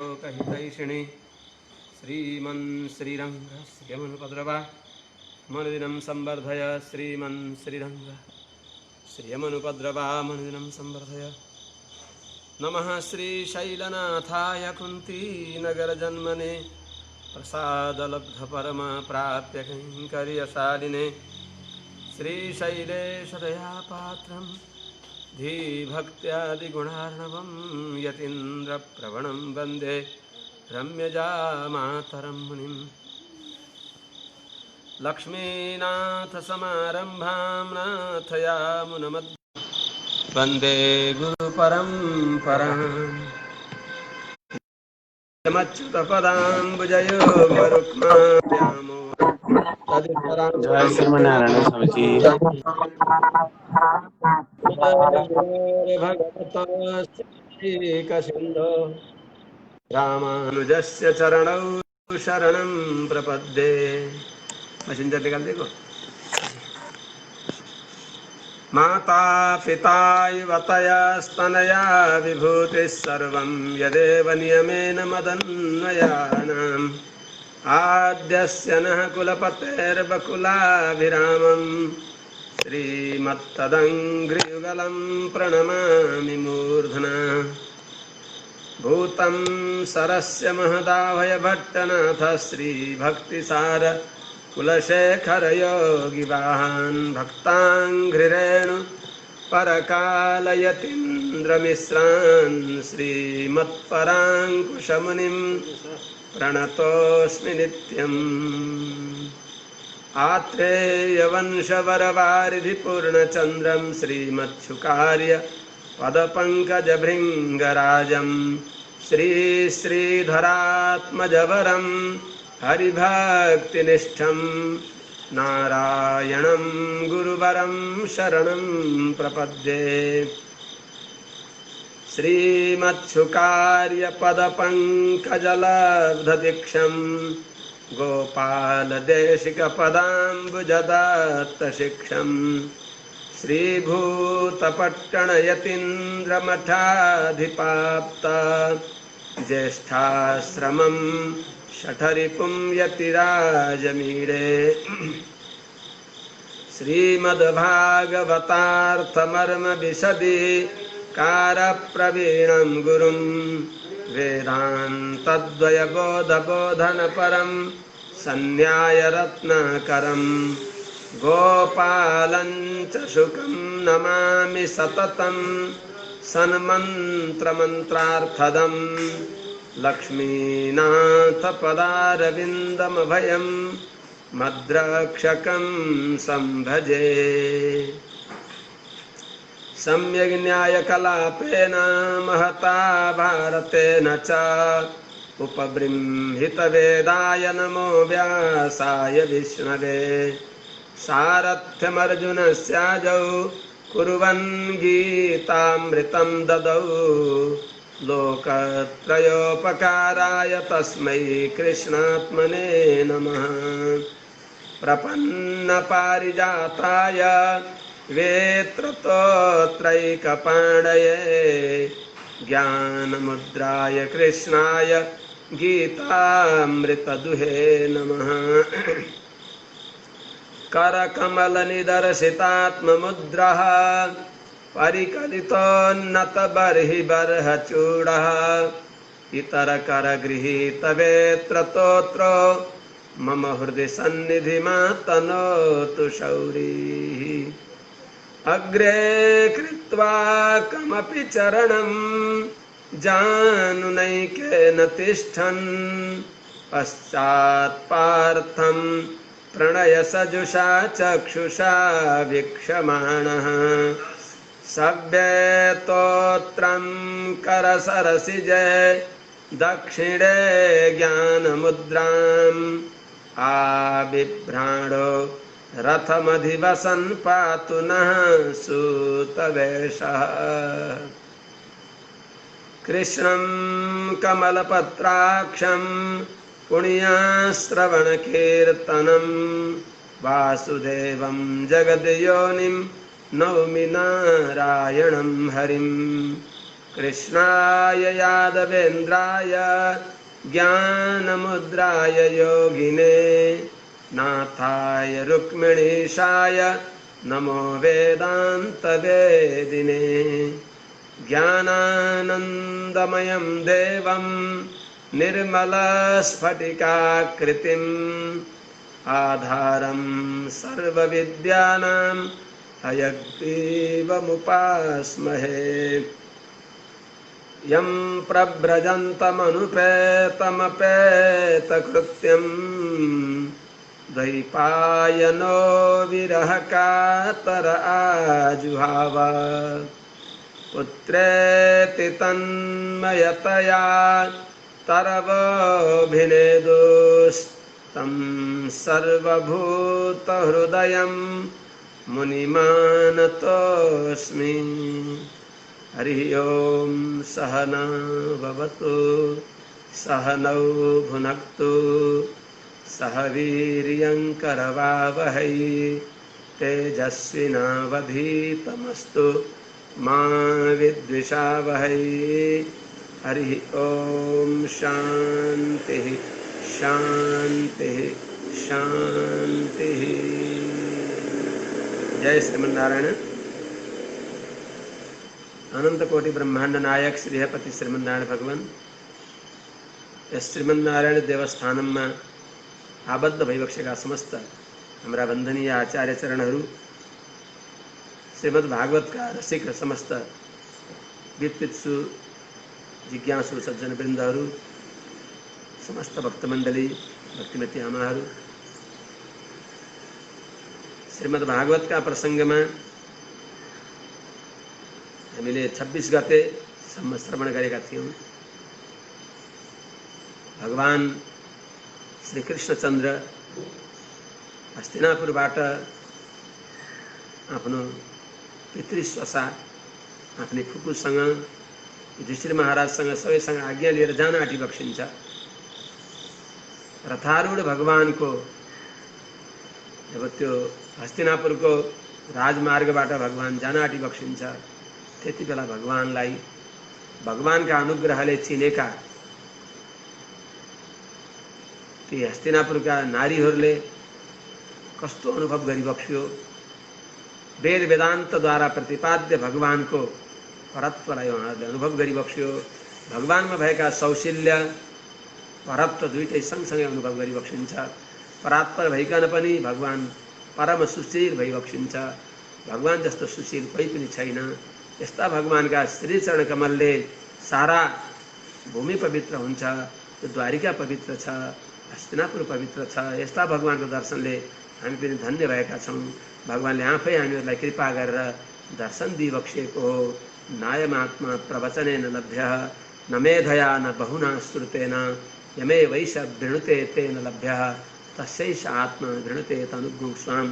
लोकहितैषिणे श्रीमन् श्रीरङ्ग श्रियमनुपद्रवा मनुदिनं संवर्धय श्रीमन् श्रीरङ्ग श्रियमनुपद्रवा मनुदिनं संवर्धय। नमः श्रीशैलनाथाय कुन्तीनगरजन्मने प्रसादलब्धपरमप्राप्य कैङ्कर्यशालिने श्रीशैलेशदयापात्रं धीभक्त्यादिगुणार्णवं यतीन्द्रप्रवणं वन्दे रम्यजामातरं मुनिं। लक्ष्मीनाथसमारम्भां नाथयामुनमध्यां वन्दे गुरुपरम्पराम्। यमच्युतपदाम्बुजयोगरुक्माभ्यामो जय श्रीमन्नारायण स्वामी जी। भगवता श्रीकसिन्धो रामानुजस्य चरणौ शरणं प्रपद्ये। मैसेंजर निकाल देखो। माता पिता युवतयस्तनया विभूतिः सर्वं यदेव नियमेन मदन्वयानाम् आद्यस्य नः कुलपतेर्वकुलाभिरामं श्रीमत्तदङ्घ्रियुगलं प्रणमामि मूर्धना। भूतं सरस्य महदाभयभट्टनाथ श्रीभक्तिसार कुलशेखरयोगिवाहान् भक्ताङ्घ्रिरेणु परकालयतीन्द्रमिश्रान् श्रीमत्पराङ्कुशमुनिं प्रणतोऽस्मि नित्यम्। आत्रेयवंशवरवारिधिपूर्णचन्द्रं श्रीमच्छुकार्य पदपङ्कजभृङ्गराजं श्रीश्रीधरात्मजवरं हरिभक्तिनिष्ठं नारायणं गुरुवरं शरणं प्रपद्ये। श्रीमच्छुकार्यपदपङ्कजलब्धदीक्षं गोपालदेशिकपदाम्बुजदत्तशिक्षं श्रीभूतपट्टणयतीन्द्रमठाधिपाप्ता ज्येष्ठाश्रमं शठरिपुं यतिराजमीडे। श्रीमद्भागवतार्थमर्मविशदि कारप्रवीणं गुरुं वेदान्तद्वयबोधबोधनपरं सन्न्यायरत्नाकरं गोपालं च शुकं नमामि सततं सन्मन्त्रमन्त्रार्थदं लक्ष्मीनाथपदारविन्दमभयं मद्रक्षकं संभजे। सम्यग् न्यायकलापेन महता भारतेन च उपबृंहितवेदाय नमो व्यासाय विष्णवे। सारथ्यमर्जुनस्याजौ कुर्वन् गीतामृतं ददौ लोकत्रयोपकाराय तस्मै कृष्णात्मने नमः। प्रपन्नपारिजाताय वेत्रतोत्रैकपाणये ज्ञानमुद्राय कृष्णाय गीतामृतदुहे नमः। करकमलनिदर्शितात्ममुद्रः परिकलितोन्नतबर्हिबर्हचूडः इतरकरगृहीतवेत्रतोत्रो मम हृदि सन्निधिमातनोतु शौरिः। अग्रे कृत्वा कमपि चरणं जानुनैकेन तिष्ठन् पश्चात्पार्थं प्रणयसजुषा चक्षुषा वीक्षमाणः। सव्येतोत्रं करसरसिजे दक्षिणे ज्ञानमुद्राम् आबिभ्राणो रथमधिवसन् पातु नः सूतवेषः। कृष्णं कमलपत्राक्षं पुण्याश्रवणकीर्तनं वासुदेवं जगद्योनिं नौमि नारायणं हरिं। कृष्णाय यादवेन्द्राय ज्ञानमुद्राय योगिने नाथाय रुक्मिणीशाय नमो वेदान्तवेदिने ज्ञानानन्दमयं देवं निर्मलस्फटिकाकृतिम् आधारं सर्वविद्यानां हयग्रीवमुपास्महे यं प्रव्रजन्तमनुपेतमपेतकृत्यं द्वैपायनो विरहकातर आजुहाव पुत्रेति तन्मयतया तरवोऽभिनेदुस्तं सर्वभूतहृदयं मुनिमानतोऽस्मि। हरि ओम सहना भवतु सहनौ भुनक्तु सह वीर्यङ्करवावहै तेजस्विनावधीतमस्तु मा विद्विषावहै। हरि ओम शांति शांति शांति। जय श्रीमन्नारायण। अनंत कोटि ब्रह्मांड नायक श्रीहपति श्रीमन्नारायण भगवान श्रीमन्नारायण देवस्थानम में आबद्ध भइबक्सेका समस्त हाम्रा वन्दनीय आचार्य चरणहरू, श्रीमद् भागवतका रसिक समस्त वित्तित्सु जिज्ञासु सज्जन वृन्दहरू, समस्त भक्तमण्डली भक्तिमती आमाहरू, श्रीमद् भागवतका प्रसङ्गमा हामीले 26 गते सम्म श्रवण गरेका थियौं। भगवान श्री कृष्णचन्द्र हस्तिनापुरबाट आफ्नो पितृस्वसा आफ्नै फुपूसँग युधिष्ठिर महाराजसँग सबैसँग आज्ञा लिएर जान आँटी बक्सिन्छ। रथारूढ भगवानको जब त्यो हस्तिनापुरको राजमार्गबाट भगवान जान आँटी बक्सिन्छ, त्यति बेला भगवानलाई भगवानका अनुग्रहले चिनेका ती हस्तिनापुरका नारीहरूले कस्तो अनुभव गरिबक्स्यो। वेद वेदान्तद्वारा प्रतिपाद्य भगवानको परत्वलाई उहाँहरूले अनुभव गरिबक्स्यो। भगवानमा भएका सौशील्य परत्व दुईटै सँगसँगै अनुभव गरिबक्सिन्छ। परात्पर भइकन पनि भगवान परम सुशील भइबक्सिन्छ। भगवान जस्तो सुशील कोही पनि छैन। यस्ता भगवानका श्री चरण कमलले सारा भूमि पवित्र हुन्छ। त्यो द्वारिका पवित्र छ, हस्तिनापुर पवित्र छ। यस्ता भगवानको दर्शनले हामी पनि धन्य भएका छौँ। भगवानले आफै हामीहरूलाई कृपा गरेर दर्शन दिइबक्सिएको हो। नायमात्मा प्रवचनेन लभ्यः न मेधया न बहुना श्रुतेन यमे वैश वृणुते तेन लभ्यः तस्यैष आत्मा वृणुते तनुगुं स्वाम।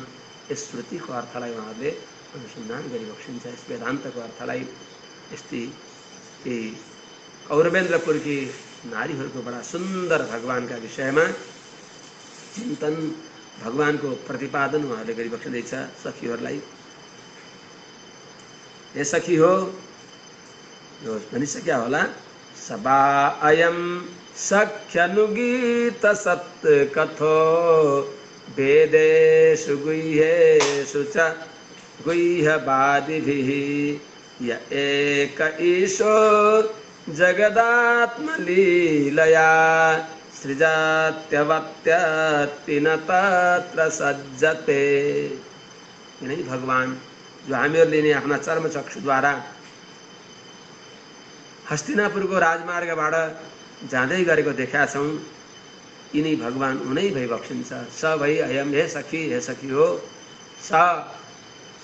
यस श्रुतिको अर्थलाई उहाँहरूले अनुसन्धान गरिबक्सिन्छ। यस वेदान्तको अर्थलाई यस्ती ती कौरवेन्द्रपुरकी नारीहरूको बडा सुन्दर भगवानका विषयमा चिन्तन, भगवानको प्रतिपादन उहाँहरूले गरिबक्सिँदैछ सखीहरूलाई। हे सखी हो, यो भनिसक्या होला, सबा अयम सख्यनुगीत सत्कथो वेदेषु गुह्येषु च गुह्यवादिभिः य एक ईशो जगदात्मलीलया सृजात्यवत्यात्ति न तत्र सज्जते। यिनै भगवान जो हामीहरूले नै आफ्ना चर्मचक्षुद्वारा हस्तिनापुरको राजमार्गबाट जाँदै गरेको देखेका छौँ, यिनै भगवान उनै भइबक्सिन्छ। स भई अयम, हे सखी हो, स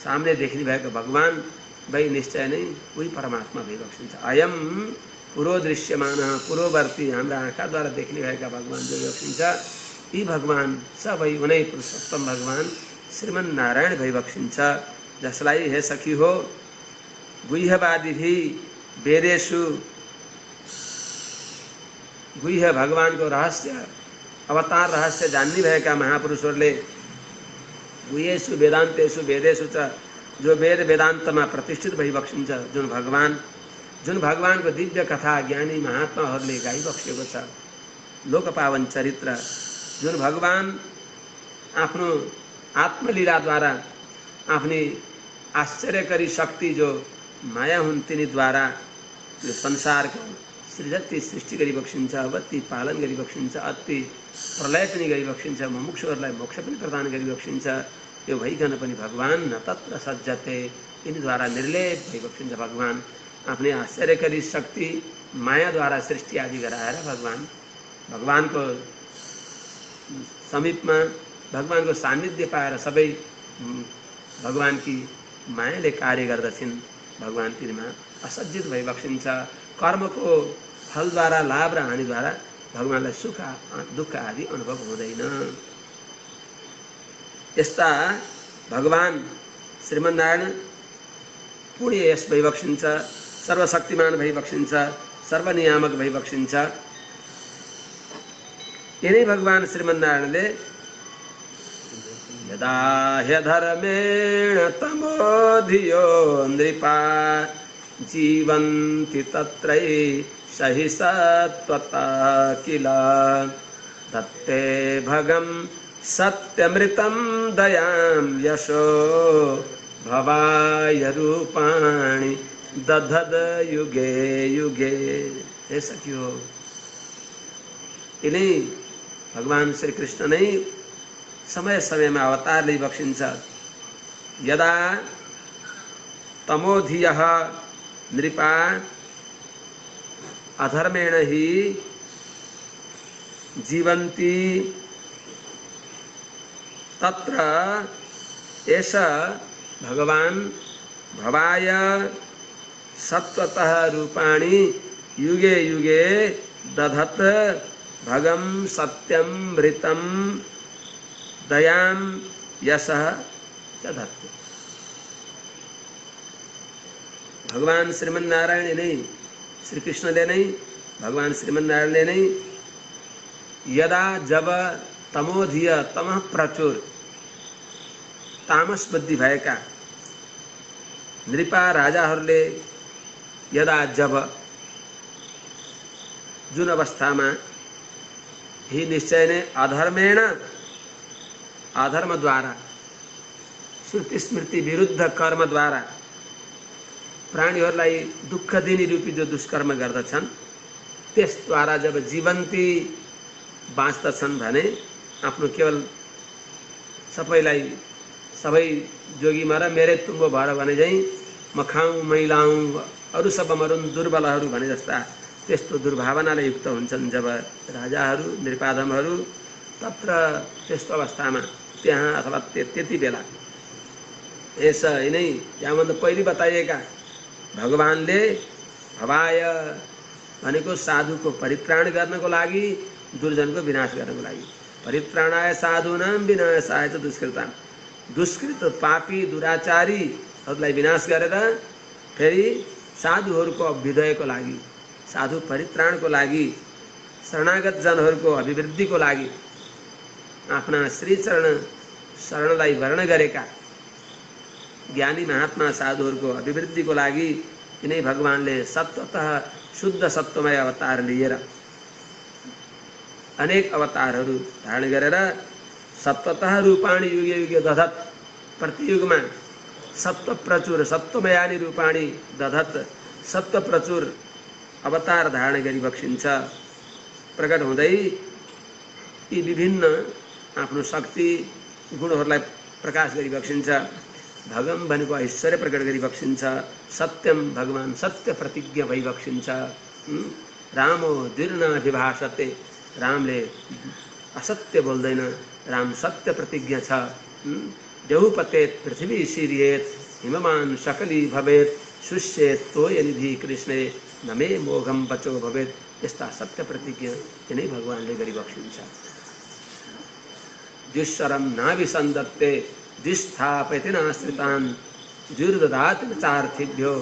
सामने देखिने भएको भगवान भई निश्चय नै उही परमात्मा भइबक्सिन्छ। अयम पुरो दृश्यमान, पूर्ववर्ती हाम्रा आँखाद्वारा देखिने भएका भगवान जो बक्सिन्छ, यी भगवान सबै उनै पुरुषोत्तम भगवान श्रीमन्नारायण भइबक्सिन्छ। जसलाई हे सखी हो गुह्यवादिभि वेदेषु, गुह्य भगवानको रहस्य अवतार रहस्य जान्ने भएका महापुरुषहरूले गुह्येषु वेदान्तेषु वेदेषु च, जो वेद वेदान्तमा प्रतिष्ठित भइबक्सिन्छ, जुन भगवान जुन भगवानको दिव्य कथा ज्ञानी महात्माहरूले गाइबक्सेको छ, लोकपावन चरित्र, जुन भगवान आफ्नो आत्मलीलाद्वारा आफ्नी आश्चर्यकारी शक्ति जो माया हुन् तिनीद्वारा यो संसारको सृजति सृष्टि गरिबक्सिन्छ, अवति पालन गरिबक्सिन्छ, अति प्रलय पनि गरिबक्सिन्छ, मुमुक्षुहरूलाई मोक्ष पनि प्रदान गरिबक्सिन्छ। यो भइकन पनि भगवान न तत्र सज्जते, यिनीद्वारा निर्लेप भइबक्सिन्छ। भगवान आफ्नै आश्चर्यकारी शक्ति मायाद्वारा सृष्टि आदि गराएर भगवानको समीपमा भगवानको सान्निध्य पाएर सबै भगवानकी मायाले कार्य गर्दछन्। भगवान तिनीमा असज्जित भइबक्सिन्छ। कर्मको फलद्वारा लाभ र हानिद्वारा भगवानलाई सुख दुःख आदि अनुभव हुँदैन। यस्ता भगवान श्रीमन्नारायण पुण्य यस भइबक्सिन्छ, सर्वशक्तिमान भइबक्सिन्छ, सर्वनियामक भइबक्सिन्छ। यिनै भगवान श्रीमन्नारायणले यदा ह्यधर्मेण तमोधियो नृपा जीवन्ति तत्रैष सत्त्वता किल दत्ते भगं सत्यमृतं दयां यशो भवाय रूपाणि दधद युगे युगे। हे सखियो, यिनै भगवान श्री कृष्ण नै समय समयमा अवतार लिइबक्सिन्छ। यदा तमोधियः नृपा अधर्मेण हि जीवन्ति तत्र एष भगवान भवाय सत्वतः रूपाणि युगे युगे दधत भगं सत्यमृतं दयां यशः च धत्ते। भगवान श्रीमन्नारायण नै, श्री कृष्णले नै, भगवान श्रीमन्नारायणले नै यदा जब तमोधिय तमः प्रचुर तामस बुद्धि भएका नृपा राजाहरूले यदा जब जुन अवस्थामा ही निश्चय नै अधर्मेण अधर्मद्वारा श्रुति स्मृति विरुद्ध कर्मद्वारा प्राणीहरूलाई दुःख दिने रूपी जो दुष्कर्म गर्दछन् त्यसद्वारा जब जीवन्ती बाँच्दछन् भने आफ्नो केवल सबैलाई सबै जोगीमा र मेरै तुम्बो भएर भने चाहिँ म खाऊँ मैलाऊँ अरू सब मरुन् दुर्बलहरू भने जस्ता त्यस्तो दुर्भावनाले युक्त हुन्छन् जब राजाहरू नृपाधमहरू। तत्र त्यस्तो अवस्थामा त्यहाँ अथवा त्यति बेला यसै नै यहाँभन्दा पहिले बताइएका भगवानले भवाय भनेको साधुको परित्राण गर्नको लागि, दुर्जनको विनाश गर्नको लागि। परित्राणाय साधूनां विनाशाय च दुष्कृतां, दुष्कृत पापी दुराचारीहरूलाई विनाश गरेर फेरि साधुहरूको अभ्युदयको लागि, साधु परित्राणको लागि, शरणागत जनहरूको अभिवृद्धिको लागि आफ्ना श्रीचरण शरणलाई वर्ण गरेका ज्ञानी महात्मा साधुहरूको अभिवृद्धिको लागि यिनै भगवानले सत्वतः शुद्ध सत्वमय अवतार लिएर अनेक अवतारहरू धारण गरेर सत्वतः रूपाणि युगे युगे दधत, प्रतियुगमा सत्व प्रचुर सत्वमयानि रूपाणि दधत, सत्व प्रचुर अवतार धारण गरी बक्सिन्छ। प्रकट हुँदै यी विभिन्न आफ्नो शक्ति गुणहरूलाई प्रकाश गरी बक्सिन्छ। भगम भनेको ऐश्वर्य प्रकट गरी बक्सिन्छ। सत्यम भगवान सत्य प्रतिज्ञा भई बक्सिन्छ। रामो दीर्णाभिभाषते, रामले असत्य बोल्दैन, राम सत्य प्रतिज्ञा छ। देहुपतेत पृथ्वी सिरियेत, हिममान सकली भवेत, शुष्येत तोय निधि कृष्णे, नमे मोघम बचो भवेत। यस्ता सत्य प्रतिज्ञा यिनै भगवानले गरी बक्सिन्छ। दुष्शरम नाभिसन्दत्ते दिस्थापयति नाश्रितान्, दुर्ददाति न चार्थिभ्यो,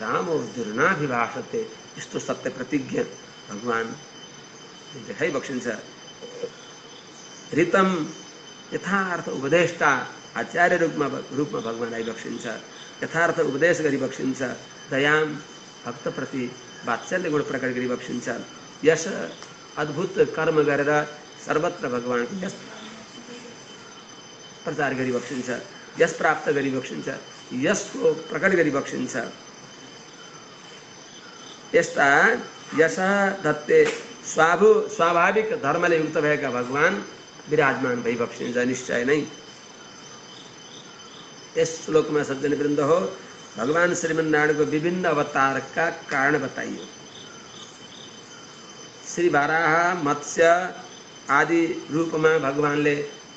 रामो दुर्नाभिभाषते। यस्तो सत्य प्रतिज्ञा भगवान देखाइ बक्सिन्छ। ऋतम यथार्थ उपदेष्टा आचार्य रूपमा भगवान आइबक्सिन्छ। यथार्थ उपदेश गरी बक्सिन्छ। दयाम भक्तप्रति वात्सल्य गुण प्रकट गरी बक्सिन्छ। यस अद्भुत कर्म गरेर सर्वत्र भगवानको यस प्रचार गरी बक्सिन्छ, यस प्राप्त गरी बक्सिन्छ, यसको प्रकट गरी बक्सिन्छ। यस्ता यस दत्ते स्वाभाविक धर्मले युक्त भएका भगवान विराजमान भई बक्सिन्छ निश्चय नै। यस श्लोकमा सज्जनवृन्द हो भगवान श्रीमन्नारायणको विभिन्न अवतारका कारण बताइयो। श्री वराह मत्स्य आदि रूपमा भगवानले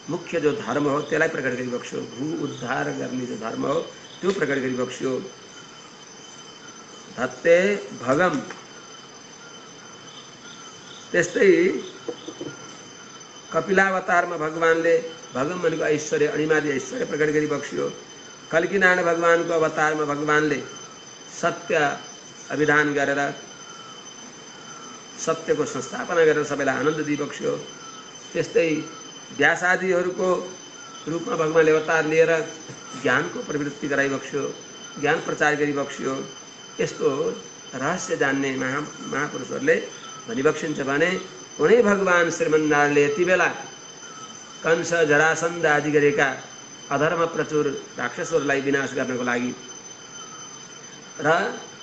मुख्य जो धर्म हो त्यसलाई प्रकट गरी बक्स्यो। भू उद्धार गर्ने जो धर्म हो त्यो प्रकट गरी बक्स्यो। धत्ते भगम, त्यस्तै कपिलावतारमा भगवानले भगम भनेको ऐश्वर्य, अणिमादि ऐश्वर्य प्रकट गरी बक्स्यो। कल्कीनारायण भगवानको अवतारमा भगवानले सत्य अभिधान गरेर सत्यको संस्थापना गरेर सबैलाई आनन्द दिइबक्स्यो। त्यस्तै व्यासादिहरूको रूपमा भगवानले अवतार लिएर ज्ञानको प्रवृत्ति गराइबक्स्यो, ज्ञान प्रचार गरिबक्स्यो। यस्तो रहस्य जान्ने महापुरुषहरूले भनिबक्सिन्छ भने उनै भगवान श्रीमन्नारायणले यति बेला कंस जरासन्ध आदि गरेका अधर्म प्रचुर राक्षसहरूलाई विनाश गर्नको लागि र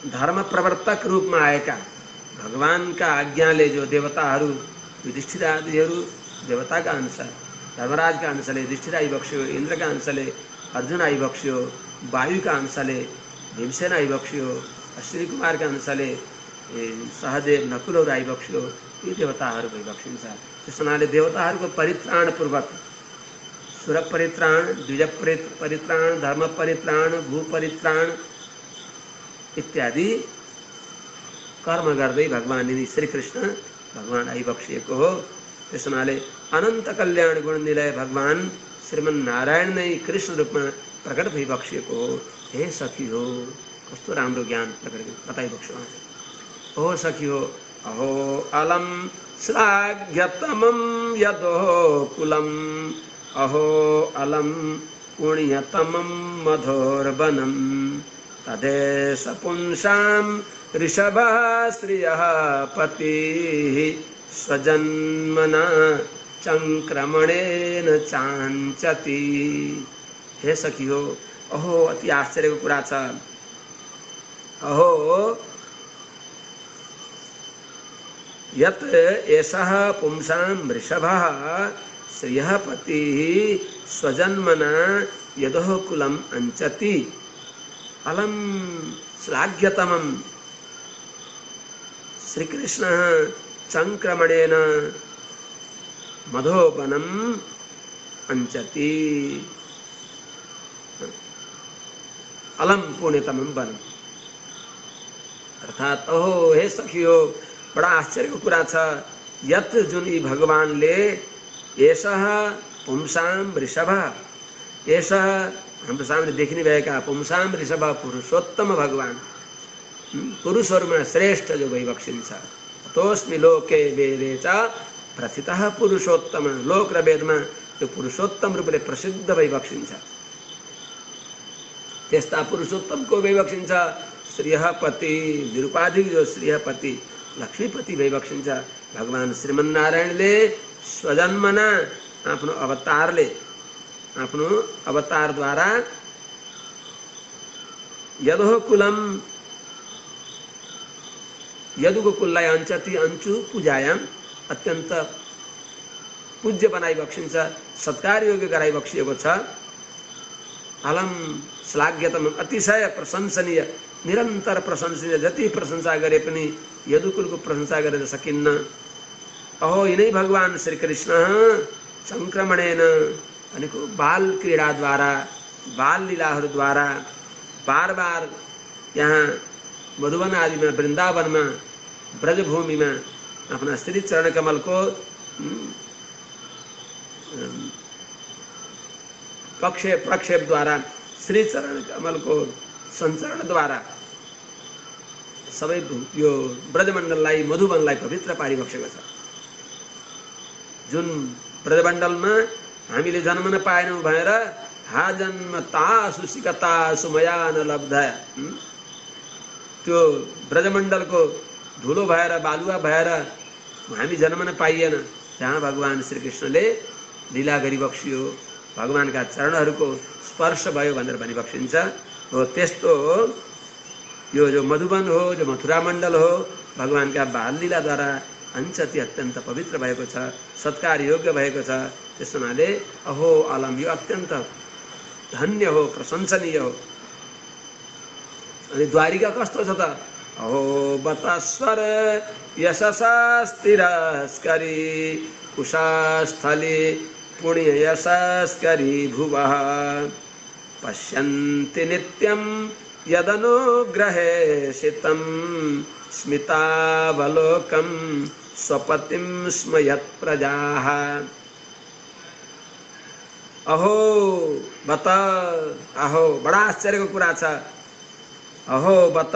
धर्म प्रवर्तक रूपमा आएका भगवानका आज्ञाले जो देवताहरू युधिष्ठिर आदिहरू देवताका अंश, धर्मराजका अंशले युधिष्ठिर आइबक्स्यो, इन्द्रका अंशले अर्जुन आइबक्स्यो, वायुका अंशले भीमसेन आइबक्स्यो, अश्विनी कुमारका अंशले सहदेव नकुलहरू आइबक्स्यो। यी देवताहरू भइबक्सिन्छ। त्यस हुनाले देवताहरूको परित्राण पूर्वक सुर परित्राण, द्विज परित्राण, धर्म परित्राण, भू परित्राण इत्यादि कर्म गर्दै भगवान श्रीकृष्ण भगवान आइबक्सिएको हो। त्यस हुनाले अनन्त कल्याण गुण निलय भगवान श्रीमन्नारायण नै कृष्ण रूपमा प्रकट भइबक्सिएको हो। हे सखी हो, कस्तो राम्रो ज्ञान प्रकट बताइबक्स्यो। ओ सखी हो, अहो अलम श्लाघ्यतमं यदोः कुलम्, अहो अलम पुण्यतमं मधोर्वनं, तदेष पुंसां ऋषभः श्रियः पतिः, स्वजन्मना चंक्रमणेन चांचति। हे सखी हो, अहो अति आश्चर्यको कुरा छ। अहो यत् एषः पुंसां वृषभः श्रियः पतिः, स्वजन्मना यदोः कुलम् अंचति, अलम श्लाघ्यतमं श्रीकृष्णः चंक्रमणेन मधोवनम् अंचति। अलम पुण्यतमं वनम्, अर्थात ओहो हे सखियो, बड़ा आश्चर्यको कुरा छ। यत जुन यी भगवानले एषः पुंसां वृषभः, एषः हाम्रो सामने देखिने भएका पुंसां वृषभः पुरुषोत्तम भगवान, पुरुषहरूमा श्रेष्ठ जो भइबक्सिन्छ। तोस्मि लोके वेदे च प्रथितः पुरुषोत्तम, लोक र वेदमा त्यो पुरुषोत्तम रूपले प्रसिद्ध भइबक्सिन्छ। त्यस्ता पुरुषोत्तमको भइबक्सिन्छ। श्रियः पति, निरुपाधिक जो श्रियः पति लक्ष्मीपति भइबक्सिन्छ। भगवान श्रीमन्नारायणले स्वजन्मना आफ्नो अवतारले, आफ्नो अवतारद्वारा यदोः कुलम, यदुको कुललाई अंचति, अंचु पूजायाम अत्यन्त पूज्य बनाइबक्सिन्छ, सत्कार योग्य गराइबक्सिएको छ। अलम श्लाघ्यतम, अतिशय प्रशंसनीय, निरन्तर प्रशंसनीय, जति प्रशंसा गरे पनि यदुकुलको प्रशंसा गरेर सकिन्न। अहो यिनै भगवान श्रीकृष्ण संक्रमणेन भनेको बाल क्रीडाद्वारा, बाल लीलाहरूद्वारा बार बार यहाँ मधुवन आदिमा, वृन्दावनमा, ब्रजभूमिमा आफ्ना श्री चरण कमलको प्रक्षेपद्वारा, श्री चरण कमलको सञ्चरणद्वारा सबै यो ब्रजमण्डललाई, मधुवनलाई पवित्र पारिबक्सेको छ। जुन ब्रजमण्डलमा हामीले जन्म नपाएनौँ भनेर हा जन्म तासु सिकतासु मया न लब्ध, त्यो ब्रजमण्डलको धुलो भएर बालुवा भएर हामी जन्मन पाइएन, जहाँ भगवान श्री कृष्णले लीला गरिबक्सियो, भगवानका चरणहरूको स्पर्श भयो भनेर भनी बक्सिन्छ। हो त्यस्तो यो जो मधुवन हो, जो मथुरा मण्डल हो, भगवानका बाल लीलाद्वारा अति अत्यन्त पवित्र भएको छ, सत्कार योग्य भएको छ। त्यस हुनाले अहो अलम यो अत्यन्त धन्य हो, प्रशंसनीय हो। अनि द्वारिका कस्तो छ त? अहो बतस्वर यशस्तिरस्करी कुशस्थली पुण्य यशस्करी भुवः पश्यन्ति नित्यं यदनुग्रहे शितं स्मितावलोकं स्वपतिं स्म यत्प्रजाः। अहो बत, अहो बडा आश्चर्यको कुरा छ। अहो बत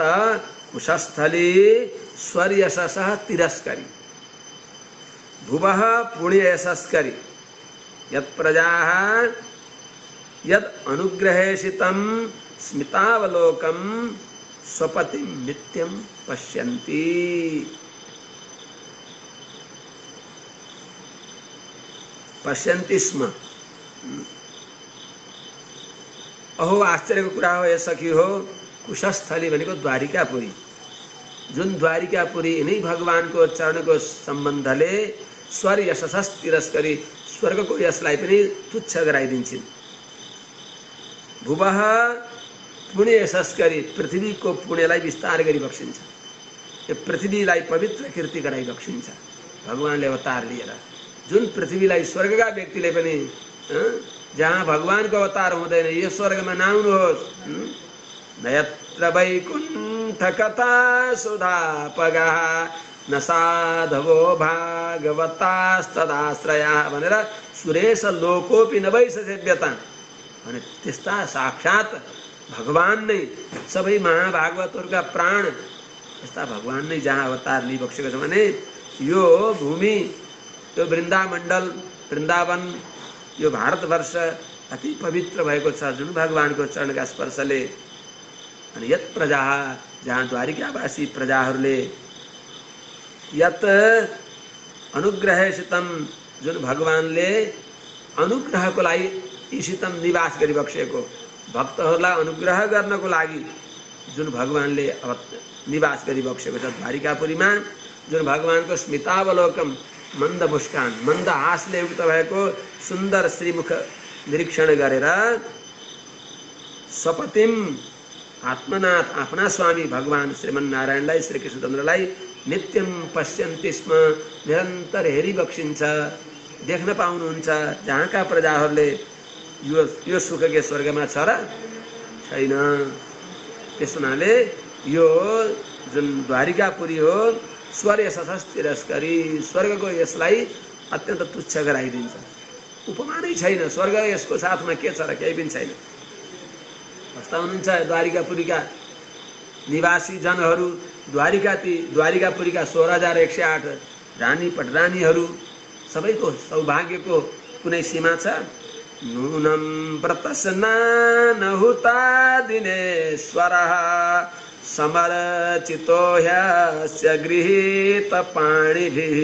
कुशस्थली स्वर्यशसः तिरस्करी भुवः पुण्य यशस्करी यत्प्रजाः यद अनुग्रहेशितं स्मितावलोकं स्वपतिं नित्यं पश्यन्ति। पश्यन्ति स्म। अहो आश्चर्यको कुरा हो, यस सखी हो। कुशस्थली भनेको द्वारिकापुरी, जुन द्वारिकापुरी यिनै भगवानको चरणको सम्बन्धले स्वर यशस तिरस्करी स्वर्गको यशलाई पनि तुच्छ गराइदिन्छन्। भुवः पुण्य यशस्करी पृथ्वीको पुण्यलाई विस्तार गरी बक्सिन्छ, यो पृथ्वीलाई पवित्र कीर्ति गराइ बक्सिन्छ भगवानले अवतार लिएर। जुन पृथ्वीलाई स्वर्गका व्यक्तिले पनि जहाँ भगवानको अवतार हुँदैन यो स्वर्गमा नआउनुहोस्, नयत्र वैकुण्ठ कथा सुधा पगः न साधवो भागवतास्तदाश्रया भनेर सुरेश लोकोपि न वै सेव्यता भने त्यस्ता साक्षात भगवान नै सबै महाभागवतहरूका प्राण त्यस्ता भगवान नै जहाँ अवतार लिइबक्सेको छ भने यो भूमि, यो वृन्दामण्डल, वृन्दावन, यो भारतवर्ष अति पवित्र भएको छ जुन भगवानको चरणका स्पर्शले। अनि यत प्रजा, जहाँ द्वारिकावासी प्रजाहरूले यत अनुग्रहेशितम जुन भगवानले अनुग्रहको लागि ईशितम निवास गरिबक्सेको, भक्तहरूलाई अनुग्रह गर्नको लागि जुन भगवानले निवास गरिबक्सेको छ द्वारिकापुरीमा, जुन भगवानको स्मितावलोकम मन्द मुस्कान, मन्द हाँसले युक्त भएको सुन्दर श्रीमुख निरीक्षण गरेर स्वपतिम आत्मनाथ आफ्ना स्वामी भगवान श्रीमन्नारायणलाई, श्री कृष्णचन्द्रलाई नित्यम पश्यन्ति स्म निरन्तर हेरिबक्सिन्छ, देख्न पाउनुहुन्छ। जहाँका प्रजाहरूले यो सुख के स्वर्गमा छ र छैन। त्यस हुनाले यो जुन द्वारिकापुरी हो स्वर यशस तिरस्करी स्वर्गको यसलाई अत्यन्त तुच्छ गराइदिन्छ। उपमा नै छैन, स्वर्ग यसको साथमा के छ र? केही पनि छैन। कस्ता हुनुहुन्छ द्वारिकापुरीका निवासी जनहरू, द्वारिकापुरीका 16,108 रानी पटरानीहरू, सबैको सौभाग्यको कुनै सीमा छ? नूनं व्रतस्नानहुता दिनेश्वरः समरचितो ह्यस्य गृहीतपाणिभिः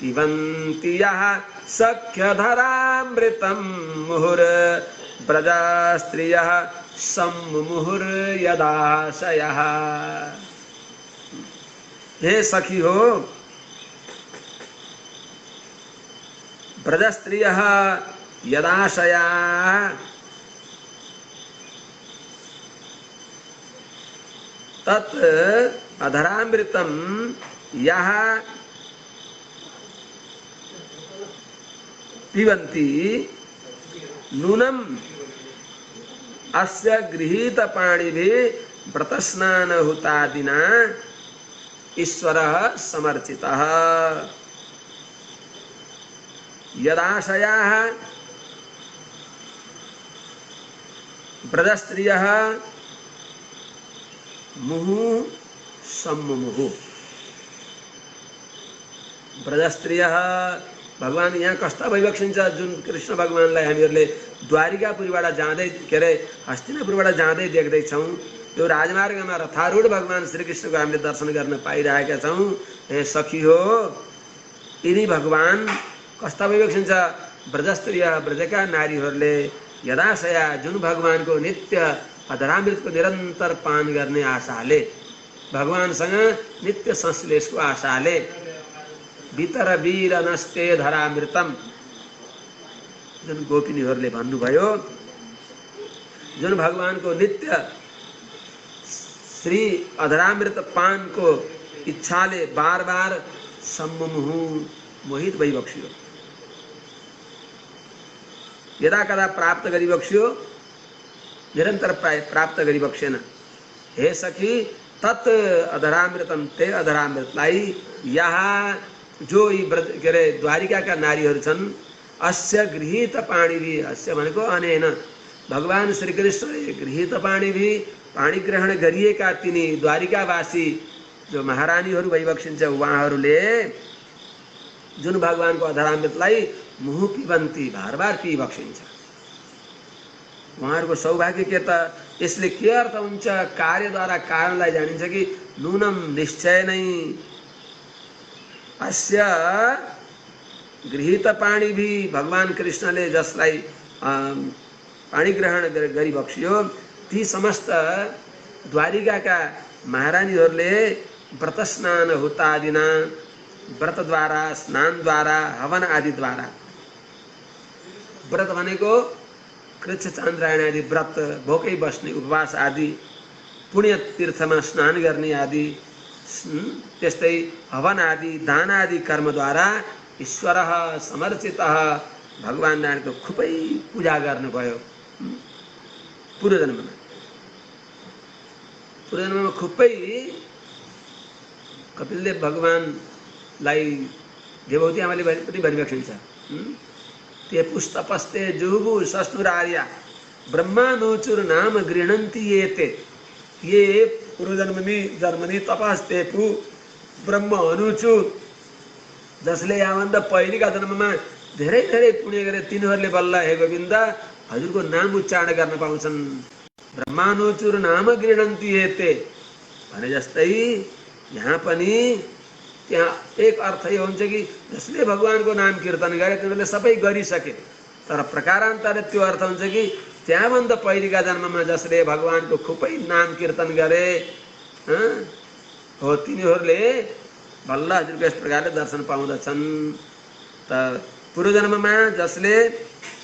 पिबन्ति यः सख्यधरामृतं मुहुर्ब्रजस्त्रियः सम्मुहुर्यदाशयः। हे सखी हो, ब्रजस्त्रियः यदाशया तत् अधरामृतं यः पिबन्ति नूनम् अस्य गृहीतपाणिभिः व्रतस्नानहुतादिना ईश्वरः समर्चितः। यदाशयाः ब्रजस्त्रियः मुहुः सम्मुमुहुः। ब्रजस्त्रियः भगवान यहाँ कस्ता भइबक्सिन्छ जुन कृष्ण भगवानलाई हामीहरूले द्वारिकापुरीबाट जाँदै के अरे हस्तिनापुरबाट जाँदै देख्दैछौँ। यो राजमार्गमा रथारूढ भगवान श्रीकृष्णको हामीले दर्शन गर्न पाइरहेका छौँ। हे सखी हो, यिनी भगवान कस्ता विवेक्षिन्छ? ब्रजस्त्रीय ब्रजका नारीहरूले यदाशया जुन भगवानको नित्य अधरामृतको निरन्तर पान गर्ने आशाले, भगवानसँग नित्य संश्लेषको आशाले वितर वीर नस्ते धरामृतम जुन गोपिनीहरूले भन्नुभयो, जुन भगवानको नित्य श्री अधरामृत पानको इच्छाले बार बार सम्मुमुहु मोहित भइबक्सियो, यदा कदा प्राप्त गरिबक्सियो, निरन्तर प्राप्त गरिबक्सेन। हे सखी, तत् अधरामृतम, ते अधरामृतलाई यहाँ जो यी के अरे द्वारिकाका नारीहरू छन्, अस्य गृहीत पाणिभि, अस्य भनेको अनेन भगवान श्रीकृष्णले गृहीत पाणिभि पाणी ग्रहण गरिएका तिनी द्वारिकावासी जो महारानीहरू भइबक्सिन्छ, उहाँहरूले जुन भगवानको अधरामृतलाई मुहु पिबन्ती, बार बार पिबक्सिन्छ। उहाँहरूको सौभाग्य के त? यसले के अर्थ हुन्छ? कार्यद्वारा कारणलाई जानिन्छ कि नूनम निश्चय नै अस्य गृहीत पाणी भी भगवान कृष्णले जसलाई पाणी ग्रहण गरिबक्सियो, ती समस्त द्वारिकाका महारानीहरूले व्रत स्नान हुतादिना, व्रतद्वारा, स्नानद्वारा, हवन आदिद्वारा, व्रत भनेको कृच्छ चान्द्रायण आदि व्रत, भोकै बस्ने, उपवास आदि, पुण्य तीर्थमा स्नान गर्ने आदि, त्यस्तै हवन आदि, दान आदि कर्मद्वारा ईश्वर समर्चित भगवान नारायणको खुबै पूजा गर्नुभयो। पूर्वजन्ममा खुबै कपिलदेव भगवानलाई देवहूति आमाले पनि भनिबक्सिन्छ। ते पुस्तपस्ते जुहुबु सस्नुरार्या ब्रह्मानुचुर नाम गृह्णन्ति ये पूर्वजन्मनी तपस्ते पु ब्रह्म अनुचु, जसले यहाँभन्दा पहिलेका जन्ममा धेरै धेरै पुण्य गरे तिनीहरूले बल्ल हे गोविन्द हजुरको नाम उच्चारण गर्न पाउँछन्। ब्रह्मानुचुर नाम गृह्णन्ति एते भने जस्तै यहाँ पनि त्यहाँ एक अर्थ यो हुन्छ कि जसले भगवानको नाम कीर्तन गरे तिनीहरूले सबै गरिसके, तर प्रकारान्तरले त्यो अर्थ हुन्छ कि त्यहाँभन्दा पहिलेका जन्ममा जसले भगवानको खुबै नाम कीर्तन गरे हो तिनीहरूले बल्ल हजुरको यस प्रकारले दर्शन पाउँदछन्। त पूर्वजन्ममा जसले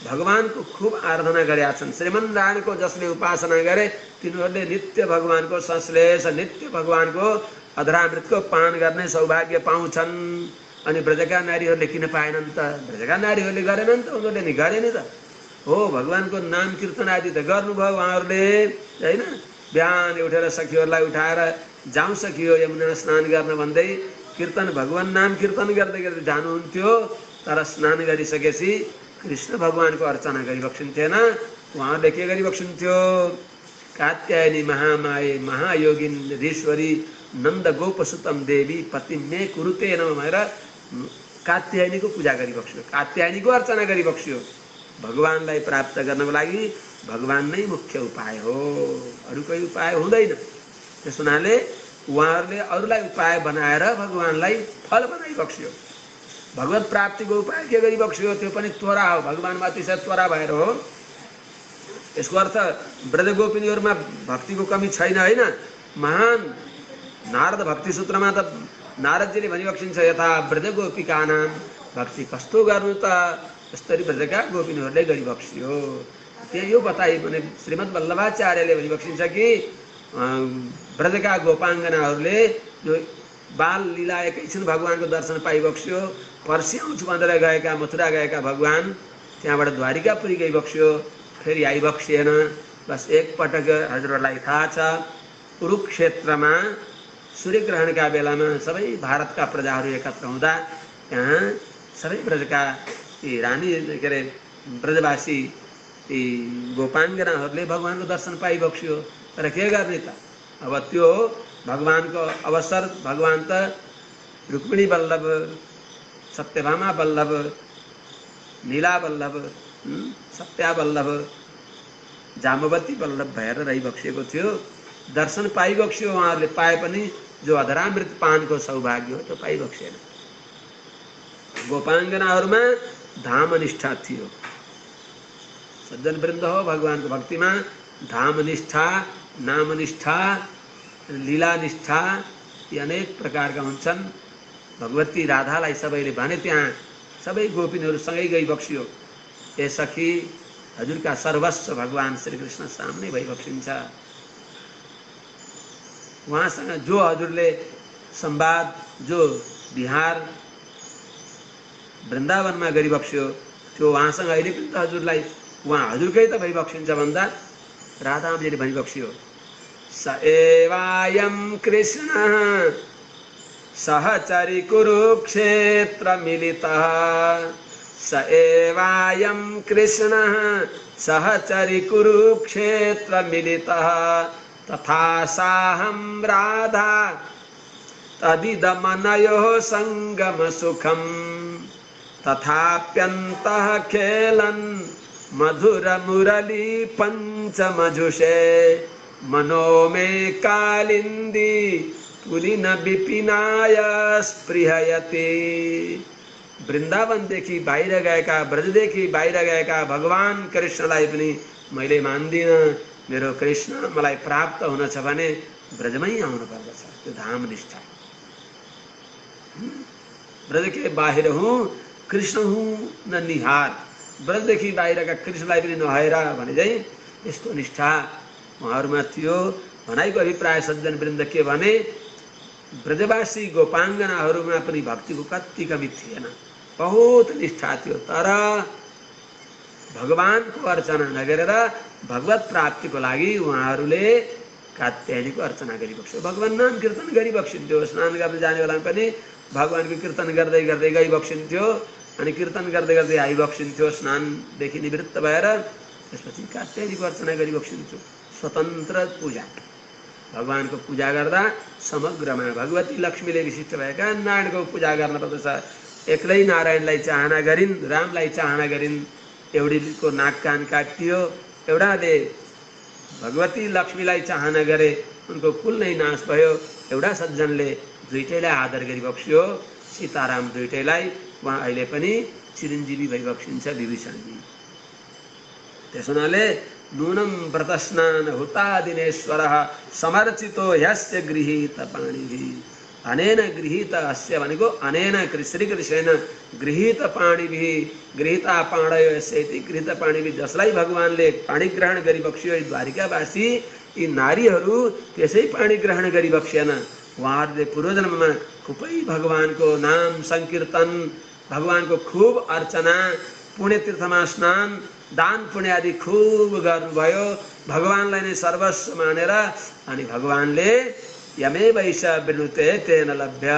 भगवानको खूब आराधना गरेका छन्, श्रीमन्नारायणको जसले उपासना गरे तिनीहरूले नित्य भगवानको संश्लेष, नित्य भगवानको अधरामृतको पान गर्ने सौभाग्य पाउँछन्। अनि ब्रजका नारीहरूले किन पाएनन् त? ब्रजका नारीहरूले गरेनन् त, उनीहरूले नि गरे नि त। हो, भगवानको नाम कीर्तन आदि त गर्नुभयो उहाँहरूले, होइन? बिहान उठेर सखीहरूलाई उठाएर जाउँ सखियो यमुना स्नान गर्न भन्दै कीर्तन, भगवान नाम कीर्तन गर्दै गर्दै जानुहुन्थ्यो। तर स्नान गरिसकेपछि कृष्ण भगवानको अर्चना गरिबक्सिन्थेन, उहाँहरूले के गरिबक्सिन्थ्यो? कात्यायनी महामाये महायोगिनीश्वरी नन्द गोपसुतम देवी पति मे कुरुते नम भनेर कात्यायनीको पूजा गरिबक्स्यो, कात्यायनीको अर्चना गरिबक्स्यो। भगवानलाई प्राप्त गर्नको लागि भगवान नै मुख्य उपाय हो, अरू कोही उपाय हुँदैन। त्यस हुनाले उहाँहरूले अरूलाई उपाय बनाएर भगवानलाई फल बनाइबक्स्यो। भगवत प्राप्तिको उपाय के गरिबक्स्यो? त्यो पनि त्वरा हो, भगवानमा अतिशय त्वरा भएर हो। यसको अर्थ ब्रजगोपिनीहरूमा भक्तिको कमी छैन, होइन? महान नारद भक्ति सूत्रमा त नारदजीले भनिबक्सिन्छ, यथा ब्रजगोपिकानां भक्ति कस्तो गर्नु त यस्तरी ब्रजका गोपिनीहरूले गरिबक्स्यो। त्यहाँ यो बताइ भने श्रीमद् वल्लभाचार्यले भनिबक्सिन्छ कि ब्रजका गोपाङ्गनाहरूले जो बाल लीला एकैछिन भगवानको दर्शन पाइबक्स्यो, पर्सि आउँछु भनेर गएका, मथुरा गएका भगवान त्यहाँबाट द्वारिकापुरी गइबक्स्यो, फेरि आइबक्सिएन। बस एकपटक हजुरहरूलाई थाहा छ, कुरुक्षेत्रमा सूर्यग्रहणका बेलामा सबै भारतका प्रजाहरू एकत्र हुँदा त्यहाँ सबै ब्रजका ती रानी के अरे ब्रजवासी ती गोपाङ्गनाहरूले भगवानको दर्शन पाइबक्स्यो। तर के गर्ने त? अब त्यो भगवानको अवसर, भगवान त रुक्मिणी वल्लभ, सत्यभामा वल्लभ, नीला वल्लभ, सत्या वल्लभ, जामवती वल्लभ भएर रहिबक्सिएको थियो। दर्शन पाइबक्स्यो उहाँहरूले पाए पनि जो अधरामृत पानको सौभाग्य हो त्यो पाइबक्सेन। गोपाङ्गनाहरूमा धाम निष्ठा थियो। सज्जन वृन्द हो भगवानको भक्तिमा धाम निष्ठा, नाम निष्ठा, लीला निष्ठा यी अनेक प्रकारका हुन्छन्। भगवती राधालाई सबैले भने त्यहाँ सबै गोपिनीहरू सँगै गई बक्सियो। ए सखी हजुरका सर्वस्व भगवान श्री कृष्ण सामने भई बक्सिन्छ। उहाँसँग जो हजुरले संवाद, जो विहार वृन्दावनमा गरिबक्स्यो त्यो उहाँसँग अहिले पनि त हजुरलाई उहाँ हजुरकै त भइबक्सिन्छ भन्दा राधाजीले भनिबक्स्यो। स एवायं कृष्ण सहचरी कुरुक्षेत्र मिलितः, स एवायं कृष्ण सहचरी कुरुक्षेत्र मिलितः, तथा साहं राधा तदिदमनयोः संगम सुखम, तथाप्यन्तः खेलन् मधुर मुरली पंचमजुषे, मनो मे कालिंदी पुलिन विपिनाय स्पृहयति। वृन्दावनदेखि बाहिर गएका, ब्रजदेखि बाहिर गएका भगवान कृष्णलाई पनि मैले मान्दिनँ। मेरो कृष्ण मलाई प्राप्त हुन छ भने ब्रजमै आउनु पर्दछ। त्यो धाम निष्ठा। ब्रज के बाहिर हूँ कृष्ण हूँ न निहार, ब्रजदेखि बाहिरका कृष्णलाई पनि नहेर भने चाहिँ यस्तो निष्ठा उहाँहरूमा थियो। भनाइको अभिप्राय सज्जन वृन्द के भने ब्रजवासी गोपाङ्गनाहरूमा पनि भक्तिको कति कमी थिएन, बहुत निष्ठा थियो। तर भगवानको अर्चना नगरेर भगवत प्राप्तिको लागि उहाँहरूले कात्यायनीको अर्चना गरिबक्स्यो। भगवान नाम कीर्तन गरिबक्सिन्थ्यो। स्नान गर्न जाने बेलामा पनि भगवानको कीर्तन गर्दै गर्दै गइबक्सिन्थ्यो अनि कीर्तन गर्दै गर्दै आइबक्सिन्थ्यो। स्नानदेखि निवृत्त भएर त्यसपछि कात्यायनीको अर्चना गरिबक्सिन्थ्यो। स्वतन्त्र पूजा, भगवानको पूजा गर्दा समग्रमा भगवती लक्ष्मीले विशिष्ट भएका नारायणको पूजा गर्न पर्दछ। एक्लै नारायणलाई चाहना गरिन्, रामलाई चाहना गरिन्। एउटीको नाक कान काटियो, एउटाले भगवती लक्ष्मीलाई चाहना गरे, उनको कुल नै नाश भयो। एउटा सज्जनले दुईटैलाई आदर गरिबक्स्यो, सीताराम दुईटैलाई। उहाँ अहिले पनि चिरञ्जीवी भइबक्सिन्छ विभीषणजी। त्यस हुनाले नूनं व्रतस्नान हुता दिनेश्वरः समर्चितो ह्यस्य गृहीत पाणिभिः। अनेन गृहीत अस्य भनेको अनेन श्रीकृष्णेन गृहीत पाणिभिः, गृहीता पाणयो यस्य इति। गृहीत पाणिभिः जसलाई भगवानले पाणी ग्रहण गरिबक्स्यो, द्वारिकावासी यी नारीहरू त्यसै पाणी ग्रहण गरिबक्सेन। उहाँहरूले पूर्वजन्ममा खुबै भगवानको नाम संकीर्तन, भगवानको खूब अर्चना, पुण्यतीर्थमा स्नान, दान पुण्य आदि खूब गर्नुभयो। भगवानलाई नै सर्वस्व मानेर अनि भगवानले यमे वैश वृणुते तेन लभ्य,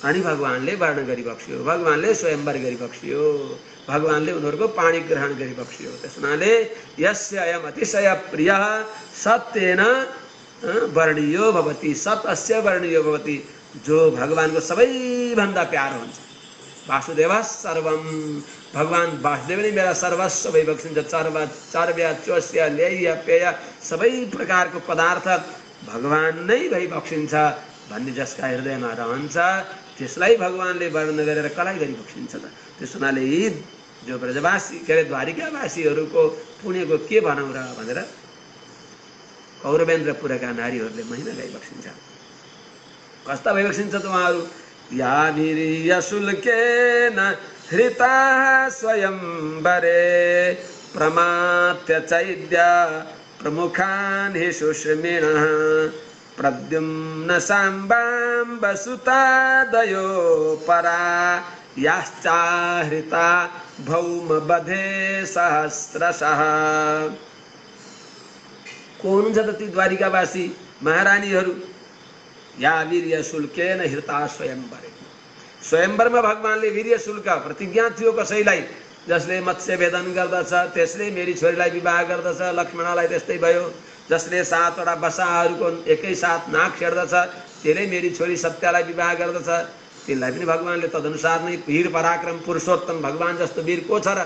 अनि भगवानले वर्ण गरिबक्स्यो, भगवानले स्वयंवर गरिबक्स्यो, भगवानले उनीहरूको पाणी ग्रहण गरिबक्स्यो। त्यस हुनाले यस्य अयम अतिशय प्रियः सत्येन वर्णीयो भवति, सत अस्य वर्णीयो भवति। जो भगवानको सबैभन्दा प्यारो हुन्छ। वासुदेव सर्वम, भगवान वासुदेव नै मेरा सर्वस्व भइबक्सिन्छ। चर्व्य चोष्य ल्याय पेय सबै प्रकारको पदार्थ भगवान नै भइबक्सिन्छ भन्ने जसका हृदयमा रहन्छ त्यसलाई भगवानले वर्णन गरेर कलाई गरिबक्सिन्छ त। त्यस हुनाले यी जो ब्रजवासी के अरे द्वारिकावासीहरूको पुण्यको के भनौँ र भनेर कौरवेन्द्रपुरका नारीहरूले महिना गाइबक्सिन्छ। कस्ता भइबक्सिन्छ त उहाँहरू। या वीर्यशुल्केन हृता स्वयंवरे प्रमात्य चैद्य प्रमुखान् हि सुष्मिणः, प्रद्युम्न साम्बाम्ब सुतादयो परा, याश्चाहृता भौमबधे सहस्रशः। को हुनुहुन्छ त ती द्वारिकावासी महारानीहरू। या वीर्य शुल्केन हृता स्वयंवरे, स्वयंवरमा भगवानले वीर्य शुल्क प्रतिज्ञा थियो कसैलाई, जसले मत्स्य भेदन गर्दछ त्यसले मेरी छोरीलाई विवाह गर्दछ। लक्ष्मणलाई त्यस्तै भयो। जसले 7वटा बसाहरूको एकैसाथ नाक छेड्दछ त्यसले मेरी छोरी सत्यालाई विवाह गर्दछ। तिनलाई पनि भगवानले तदनुसार नै वीर पराक्रम पुरुषोत्तम भगवान जस्तो वीर को छ र,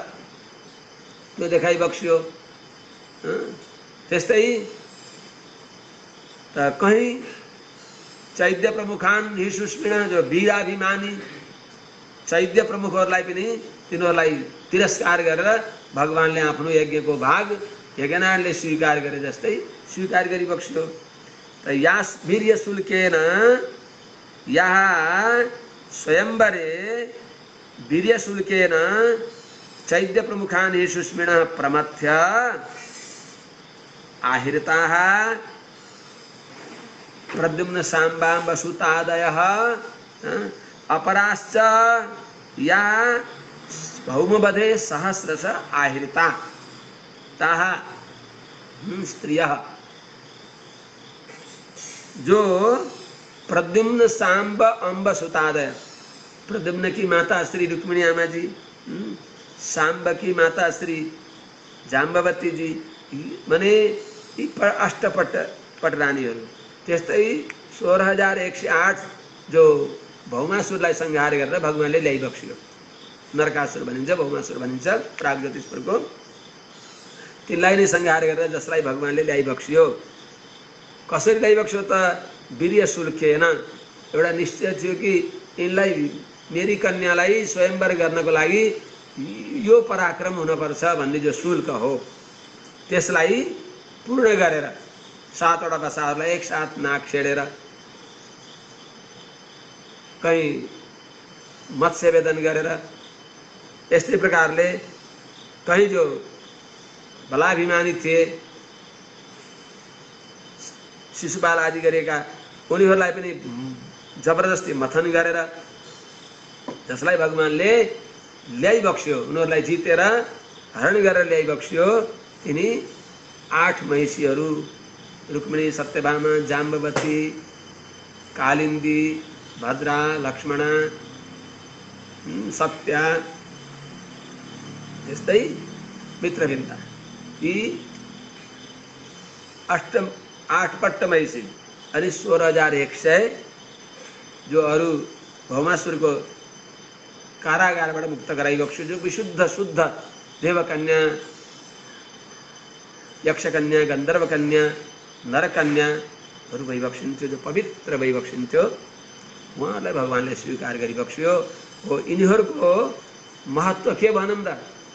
त्यो देखाइबक्स्यो। त्यस्तै त कहीं चैत्य प्रमुखान यी सुस्मिण जो वीराभिमानी चैत्य प्रमुखहरूलाई पनि तिनीहरूलाई तिरस्कार गरेर भगवानले आफ्नो यज्ञको भाग यज्ञनारायणले स्वीकार गरे जस्तै स्वीकार गरिबक्स्यो। त यास वीर्य शुल्केन यहाँ स्वयंवरे वीर्य शुल्केन चैत्य प्रमुखान ये सुस्मिण प्रमथ्य आहिरताः प्रद्युम्न सांबाम्ब सुतादयः अपराश्च या भौमवधे सहस्रश आहिरिता ताः स्त्रियः। जो प्रद्युम्न सांब अम्ब सुतादय, प्रद्युम्न की माता श्री रुक्मिणी आमा जी, सांब की माता श्री जाम्बवती जी मने अष्टपट पटरानीहरू, त्यस्तै 16,108 जो भौमासुरलाई संहार गरेर भगवानले ल्याइबक्स्यो। नरकासुर भनिन्छ, भौमासुर भनिन्छ प्रागज्योतिषपुरको, तिनलाई नै संहार गरेर जसलाई भगवानले ल्याइबक्स्यो। कसरी ल्याइबक्स्यो त वीर्य शुल्केन, एउटा निश्चय थियो कि यिनलाई मेरी कन्यालाई स्वयंवर गर्नको लागि यो पराक्रम हुनुपर्छ भन्ने जो शुल्क हो त्यसलाई पूर्ण गरेर 7वटा बसाहरूलाई एकसाथ नाक छेडेर कहीं मत्स्य वेदन गरेर यस्तै प्रकारले कहीं जो बलाभिमानी थिए शिशुपाल आदि गरेका उनीहरूलाई पनि जबरजस्ती मथन गरेर जसलाई भगवानले ल्याइबक्स्यो, उनीहरूलाई जितेर हरण गरेर ल्याइबक्स्यो। तिनी 8 महिषीहरू रुक्मिणी, सत्यभामा, जाम्बवती, कालिन्दी, भद्रा, लक्ष्मणा, सत्या, यस्तै मित्रविन्दा, यी 8 पट्ट महिषी अनि 16,100 जो अरू भौमासुरको कारागारबाट मुक्त गराइबक्स्यो। जो विशुद्ध शुद्ध देवकन्या, यक्षकन्या, गन्धर्वकन्या, नरकन्याहरू भइबक्सिन्थ्यो, जो पवित्र भइबक्सिन्थ्यो, उहाँहरूलाई भगवानले स्वीकार गरिबक्स्यो हो। यिनीहरूको महत्त्व के भनौँ त,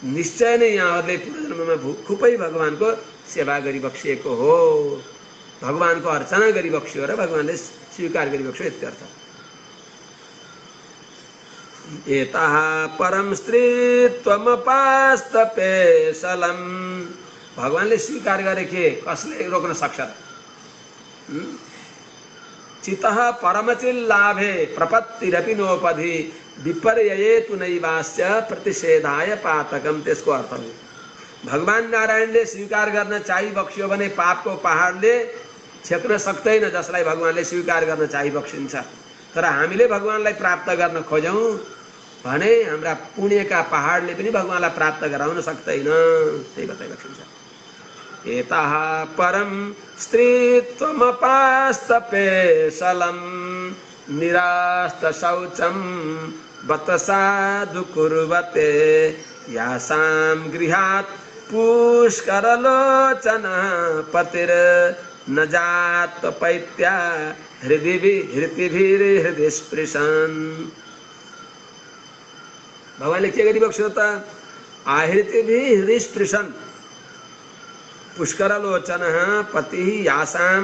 निश्चय नै यहाँहरूले पूर्वजन्ममा खुबै भगवानको सेवा गरिबक्सिएको हो, भगवानको अर्चना गरिबक्स्यो र भगवानले स्वीकार गरिबक्स्यो इत्यर्थ। एतः परम स्त्रीत्वमपास्तपेशलम, भगवानले स्वीकार गरे के कसले रोक्न सक्छ? चितः परमचिल्लाभे प्रपत्तिरपि नोपधि विपर्यये तु नैवास्य प्रतिषेधाय पातकम। त्यसको अर्थ हो भगवान नारायणले स्वीकार गर्न चाहिबक्स्यो भने पापको पहाडले छेक्न सक्दैन जसलाई भगवानले स्वीकार गर्न चाहिबक्सिन्छ। तर हामीले भगवानलाई प्राप्त गर्न खोज्यौँ भने हाम्रा पुण्यका पहाडले पनि भगवानलाई प्राप्त गराउन सक्दैन, त्यही बताइबक्सिन्छ। एतः परम स्त्रीत्वमपास्तपेशलम निरास्त शौचम बत साधु कुर्वते यासां गृहात् पुष्करलोचन पतिर न जात पैत्या हृदय स्पृशन। भगवानले के गरिबक्स्यो त? हृदय स्पृशन पुष्करलोचन पति यासां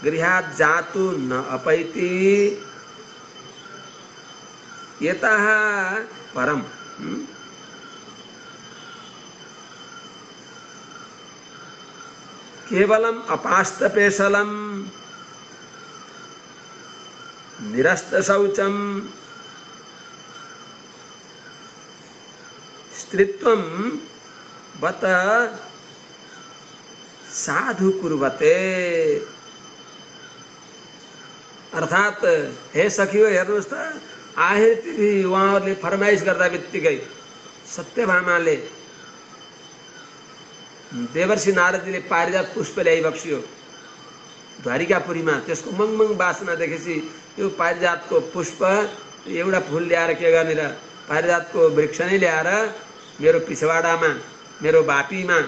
गृहात् जातु न अपैति। यतः परम, केवलम अपास्तपेशलम निरस्त शौचम स्त्रीत्वम बत साधु कुर्वते। अर्थात हे सखियो हेर्नुहोस् त, आहिरति उहाँहरूले फरमाइस गर्दा बित्तिकै सत्यभामाले देवर्षि नारदीले पारिजात पुष्प ल्याइबक्स्यो द्वारिकापुरीमा। त्यसको मङमङ बासना देखेपछि यो पारिजातको पुष्प एउटा फुल ल्याएर के गर्ने र, पारिजातको वृक्ष नै ल्याएर मेरो पिछवाडामा, मेरो बापीमा,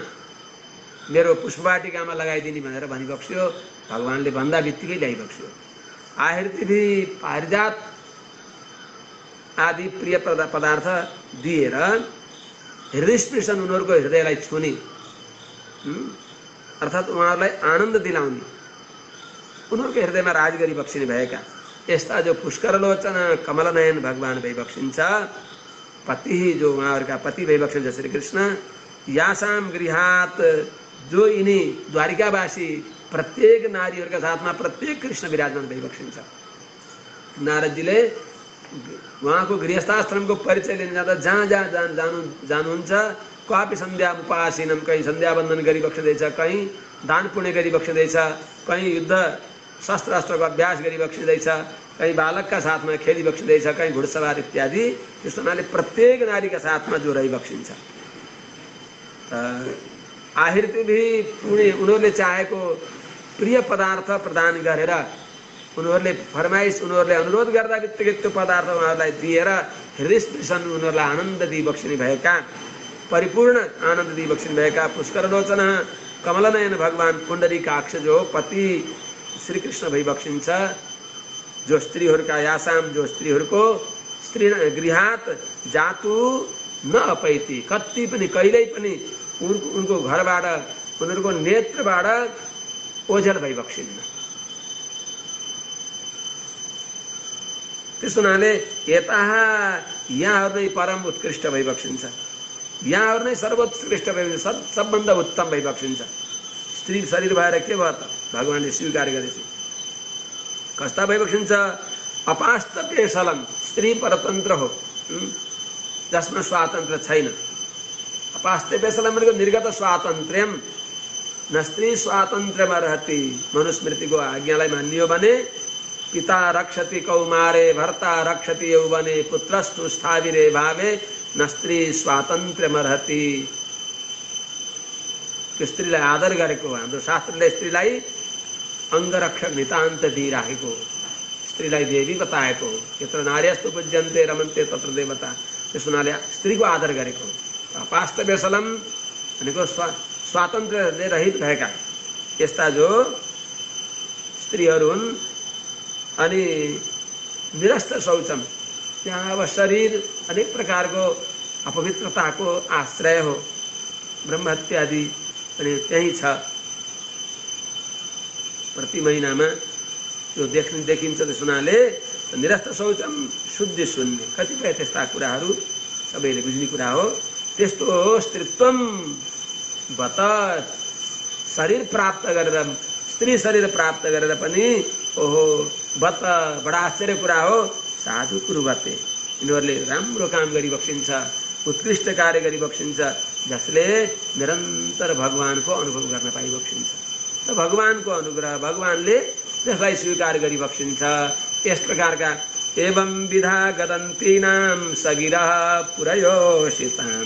मेरो पुष्पवाटिकामा लगाइदिने भनेर भनिबक्स्यो। भगवानले भन्दा बित्तिकै ल्याइबक्स्यो। आहिर्तिथि पारिजात आदि प्रिय पदार्थ दिएर हृदय स्पृशन उनीहरूको हृदयलाई छुने अर्थात् उहाँहरूलाई आनन्द दिलाउने, उनीहरूको हृदयमा राज गरी बक्सिने भएका यस्ता जो पुष्कर लोचन कमल नयन भगवान भइबक्सिन्छ, पति जो उहाँहरूका पति भइबक्सिन्छ श्री कृष्ण, यासाम गृहात जो यिनी द्वारिकावासी प्रत्येक नारीहरूका साथमा प्रत्येक कृष्ण विराजमान भइबक्सिन्छ। नारदजीले उहाँको गृहस्थाश्रमको परिचय लिन जाँदा जहाँ जहाँ जानुहुन्छ, क्वापि सन्ध्या उपासीनम, कहीँ सन्ध्यावन्दन गरिबक्सिँदैछ, कहीँ दान पुण्य गरिबक्सिँदैछ, कहीँ युद्ध शस्त्रास्त्रको अभ्यास गरिबक्सिँदैछ, कहीँ बालकका साथमा खेलिबक्सिँदैछ, कहीँ घुडसवार इत्यादि। त्यस हुनाले प्रत्येक नारीका साथमा जो रहिबक्सिन्छ। आहिर्तिथि उनीहरूले चाहेको प्रिय पदार्थ प्रदान गरेर, उनीहरूले फरमाइस, उनीहरूले अनुरोध गर्दा बित्तिकै त्यो पदार्थ उहाँहरूलाई दिएर हृदय स्पृशन उनीहरूलाई आनन्द दिइबक्सिने भएका, परिपूर्ण आनन्द दिइबक्सिने भएका पुष्कर लोचन कमलनयन भगवान पुण्डरीकाक्ष जो पति श्री कृष्ण भइबक्सिन्छ, जो स्त्रीहरूका यासाम, जो स्त्रीहरूको स्त्री गृहात जातु न अपैति, कति पनि कहिल्यै पनि उनको घरबाट, उनीहरूको नेत्रबाट ओझेल भइबक्सिन्न। त्यस हुनाले यहाँहरू नै परम उत्कृष्ट भइबक्सिन्छ, यहाँहरू नै सर्वोत्कृष्ट भइबक्सिन्छ, सबभन्दा उत्तम भइबक्सिन्छ। स्त्री शरीर भएर के भयो त? भगवानले स्वीकार गरेपछि कस्ता भइबक्सिन्छ? अपास्त पेशलम, स्त्री परतन्त्र हो जसमा स्वातन्त्र्य छैन। अपास्त पेशलम भनेको निर्गत स्वातन्त्र्यम, न स्त्री स्वातन्त्र्यमा रहती। मनुस्मृतिको आज्ञालाई मानियो भने पिता रक्षति कौमारे, भर्ता रक्षति यौवने, पुत्रस्तु स्थाविरे भावे, न स्त्री स्वातन्त्र्यमा रहती। त्यो स्त्रीलाई आदर गरेको, हाम्रो शास्त्रले स्त्रीलाई अङ्गरक्षक नितान्त दिइराखेको, स्त्रीलाई देवी बताएको, यत्र नार्यस्तु पूज्यन्ते रमन्ते तत्र देवता। त्यस हुनाले स्त्रीको आदर गरेको। अपास्त बेसलम भनेको स्वातन्त्र्यले रहित भएका यस्ता जो स्त्रीहरू हुन्। अनि निरस्त शौचम, त्यहाँ अब शरीर अनेक प्रकारको अपवित्रताको आश्रय हो, ब्रह्महत्यादि अनि त्यही छ। प्रति महिनामा जो देखिन्छ। त्यस हुनाले निरस्त शौचम शुद्धि शून्य, कतिपय त्यस्ता कुराहरू सबैले बुझ्ने कुरा हो। त्यस्तो स्त्रीत्वम बत, शरीर प्राप्त गरेर, स्त्री शरीर प्राप्त गरेर पनि ओहो बत, बडा आश्चर्य कुरा हो। साधु कुरुबते, यिनीहरूले राम्रो काम गरिबक्सिन्छ, उत्कृष्ट कार्य गरिबक्सिन्छ, जसले निरन्तर भगवानको अनुभव गर्न पाइबक्सिन्छ। र भगवानको अनुग्रह, भगवानले त्यसलाई स्वीकार गरिबक्सिन्छ। यस प्रकारका एवं विधा गदन्तीनां सगिरः पुरयोषितां,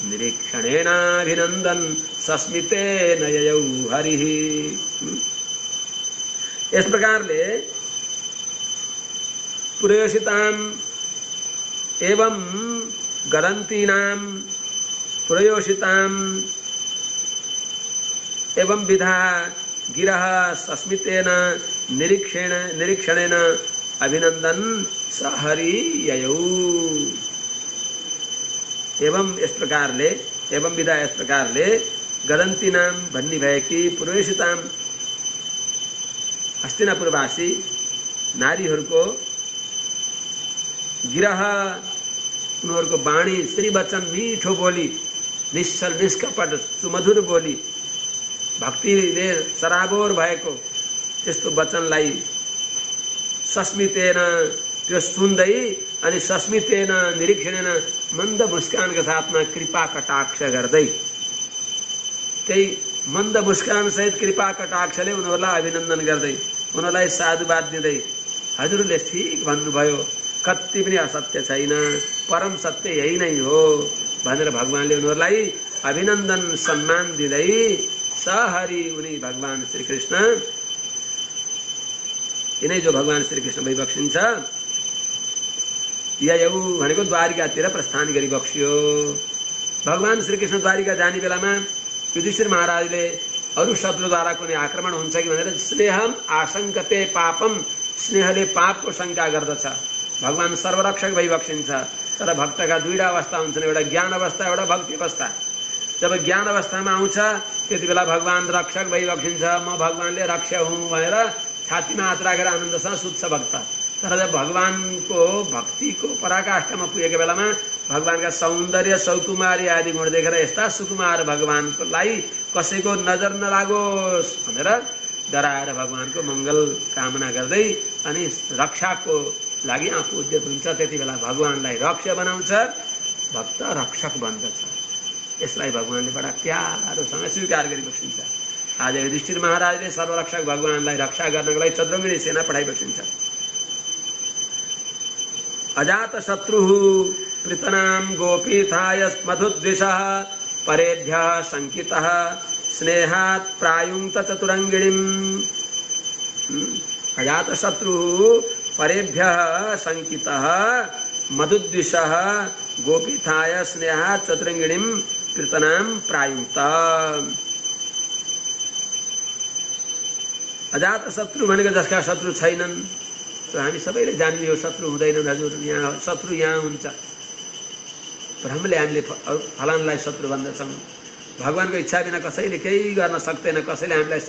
निरीक्षणेनाभिनन्दन् सस्मितेन ययौ हरिः। इस प्रकारले पुरयोषितां एवं गदन्तीनां पुरयोषितां एवं विधा गिरः सस्मितेन निरीक्षणेन अभिनन्दन् स हरि ययौ। एवं इस प्रकारले, एवं विधा इस प्रकारले गदन्तीनां भन्ने भएकी पुरयोषितां हस्तिनापुरवासी नारीहरूको गिरह, उनीहरूको वाणी, श्री वचन, मिठो बोली, निश्चल निष्कपट सुमधुर बोली, भक्तिले सराबोर भएको त्यस्तो वचनलाई सस्मितेन, त्यो सुन्दै अनि सस्मितेन निरीक्षणेन, मन्द मुस्कानका साथमा कृपा कटाक्ष गर्दै, त्यही मन्द मुस्कान सहित कृपा कटाक्षले उनीहरूलाई अभिनन्दन गर्दै, उनीहरूलाई साधुवाद दिँदै, हजुरले ठीक भन्नुभयो, कति पनि असत्य छैन, परम सत्य यही नै हो भनेर भगवानले उनीहरूलाई अभिनन्दन सम्मान दिँदै सहरि, उनी भगवान श्री कृष्ण, यिनै जो भगवान श्री कृष्ण भइबक्सिन्छ, ययौ भनेको द्वारिकातिर प्रस्थान गरिबक्सियो। भगवान श्री कृष्ण द्वारिका जाने बेलामा युधिष्ठिर महाराजले अरू शत्रुद्वारा कुनै आक्रमण हुन्छ कि भनेर स्नेहम आशंकते पापम, स्नेहले पापको शङ्का गर्दछ। भगवान सर्वरक्षक भइबक्सिन्छ, तर भक्तका दुईवटा अवस्था हुन्छन्, एउटा ज्ञान अवस्था, एउटा भक्ति अवस्था। जब ज्ञान अवस्थामा आउँछ त्यति बेला भगवान रक्षक भइबक्सिन्छ, म भगवानले रक्षा हुँ भनेर छातीमा हात राखेर आनन्दसँग सुत्छ भक्त। तर जब भगवानको भक्तिको पराकाष्ठमा पुगेको बेलामा भगवानका सौन्दर्य सौकुमारी आदि गुण देखेर यस्ता सुकुमार भगवानकोलाई कसैको नजर नलागोस् भनेर डराएर भगवानको मङ्गल कामना गर्दै अनि रक्षाको लागि आफू उद्यत हुन्छ। त्यति बेला भगवानलाई रक्षा बनाउँछ, भक्त रक्षक बन्दछ। यसलाई भगवानले बडा प्यारोसँग स्वीकार गरिबक्सिन्छ। आज युधिष्ठिर महाराजले सर्वरक्षक भगवानलाई रक्षा गर्नको लागि चतुरङ्गिणी सेना पठाइबक्सिन्छ। अजात शत्रुः पृतनाम गोपीथाय मधुद्विषः परेभ्यः शङ्कितः स्नेहात् प्रायुङ्क्त चतुरङ्गिणीम्। अजात शत्रुः परेभ्यः शङ्कितः मधुद्विषः गोपीथाय स्नेहात् चतुरङ्गिणीम् पृतनाम प्रायुङ्क्त। अजात शत्रु भनेको जसका शत्रु छैनन्। हामी सबैले जान्ने यो शत्रु हुँदैनन् हजुर, यहाँ शत्रु यहाँ हुन्छ। भ्रमले हामीले फलानलाई शत्रु भन्दछौँ। भगवानको इच्छा बिना कसैले केही गर्न सक्दैन। कसैले हामीलाई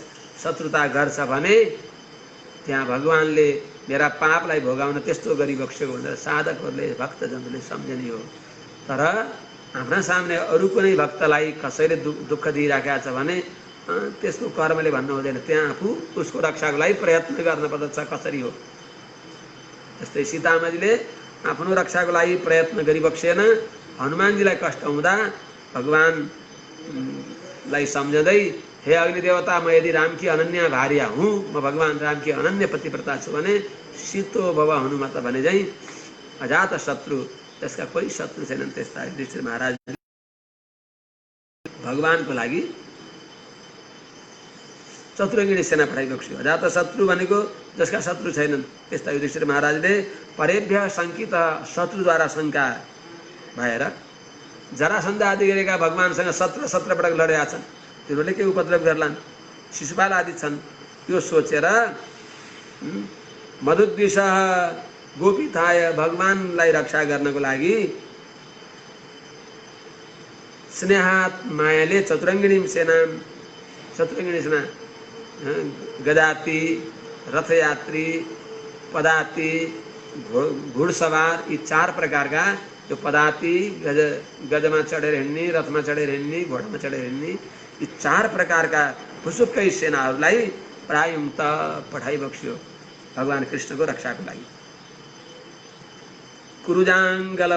शत्रुता गर्छ भने त्यहाँ भगवानले मेरा पापलाई भोगाउन त्यस्तो गरिबक्सेको भनेर साधकहरूले भक्तजनले सम्झने हो। तर हाम्रा सामने अरू कुनै भक्तलाई कसैले दुःख दिइराखेको छ भने त्यसको कर्मले भन्नु हुँदैन, त्यहाँ आफू उसको रक्षाको लागि प्रयत्न गर्न पर्दछ। कसरी हो? जस्तै सीतामाजीले आफ्नो रक्षाको लागि प्रयत्न गरिबक्सेन। हनुमानजीलाई कष्ट हुँदा भगवानलाई सम्झँदै हे अग्निदेवता, म यदि रामकी अनन्या भार्या हुँ, म भगवान रामकी अनन्य पतिव्रता छु भने सीतो भव हनुमत भने चाहिँ अजात शत्रु, त्यसका कोही शत्रु छैनन्। त्यस्ता युधिष्ठिर महाराज भगवानको लागि चतुरङ्गिणी सेना पठाइबक्स्यो। अजात शत्रु भनेको जसका शत्रु छैनन्। त्यस्ता युधिष्ठिर महाराजले परेभ्य शङ्कित, शत्रुद्वारा शङ्का भएर जरासन्ध आदि गरेका भगवानसँग 17 पटक लडेका छन्, तिनीहरूले के उपद्रव गर्लान्, शिशुपाल आदि छन्, यो सोचेर मधुद्विषः गोपीथाय भगवानलाई रक्षा गर्नको लागि स्नेहात् मायाले चतुरङ्गिणी सेना गजाती, रथयात्री, पदाती, घुडसवार, यी 4 प्रकारका, यो पदाती गजमा चढेर हिँड्ने, रथमा चढेर हिँड्ने, घोडामा चढेर हिँड्ने, यी 4 प्रकारका फुसुक्कै सेनाहरूलाई प्रायुङ्क्त पठाइबक्स्यो भगवान कृष्णको रक्षाको लागि। कुरुजाङ्गल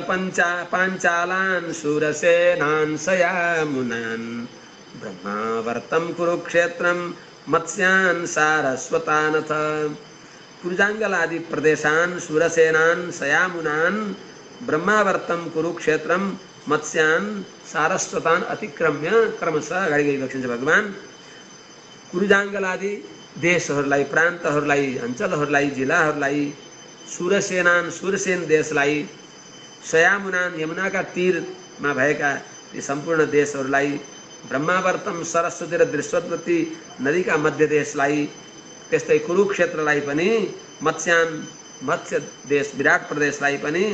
पाञ्चालान् शूरसेनान् सयामुनान् ब्रह्मावर्तं कुरुक्षेत्रं मत्स्यान् सारस्वतानथ। कुरुजाङ्गल आदि प्रदेशान् शूरसेनान् सयामुनान् ब्रह्मावर्तं कुरुक्षेत्रं मत्स्यान् सारस्वतान् अतिक्रम्य क्रमशः अगाडि गइबक्सिन्छ भगवान। कुरुजाङ्गल आदि देशहरूलाई, प्रान्तहरूलाई, अञ्चलहरूलाई, जिल्लाहरूलाई, शूरसेनान् शूरसेन देशलाई, सयामुनान् यमुनाका तीरमा भएका ती सम्पूर्ण देशहरूलाई, ब्रह्मावर्तम सरस्वती र दृश्वती नदीका मध्य देशलाई, त्यस्तै कुरुक्षेत्रलाई पनि, मत्स्यान मत्स्य देश विराट प्रदेशलाई पनि,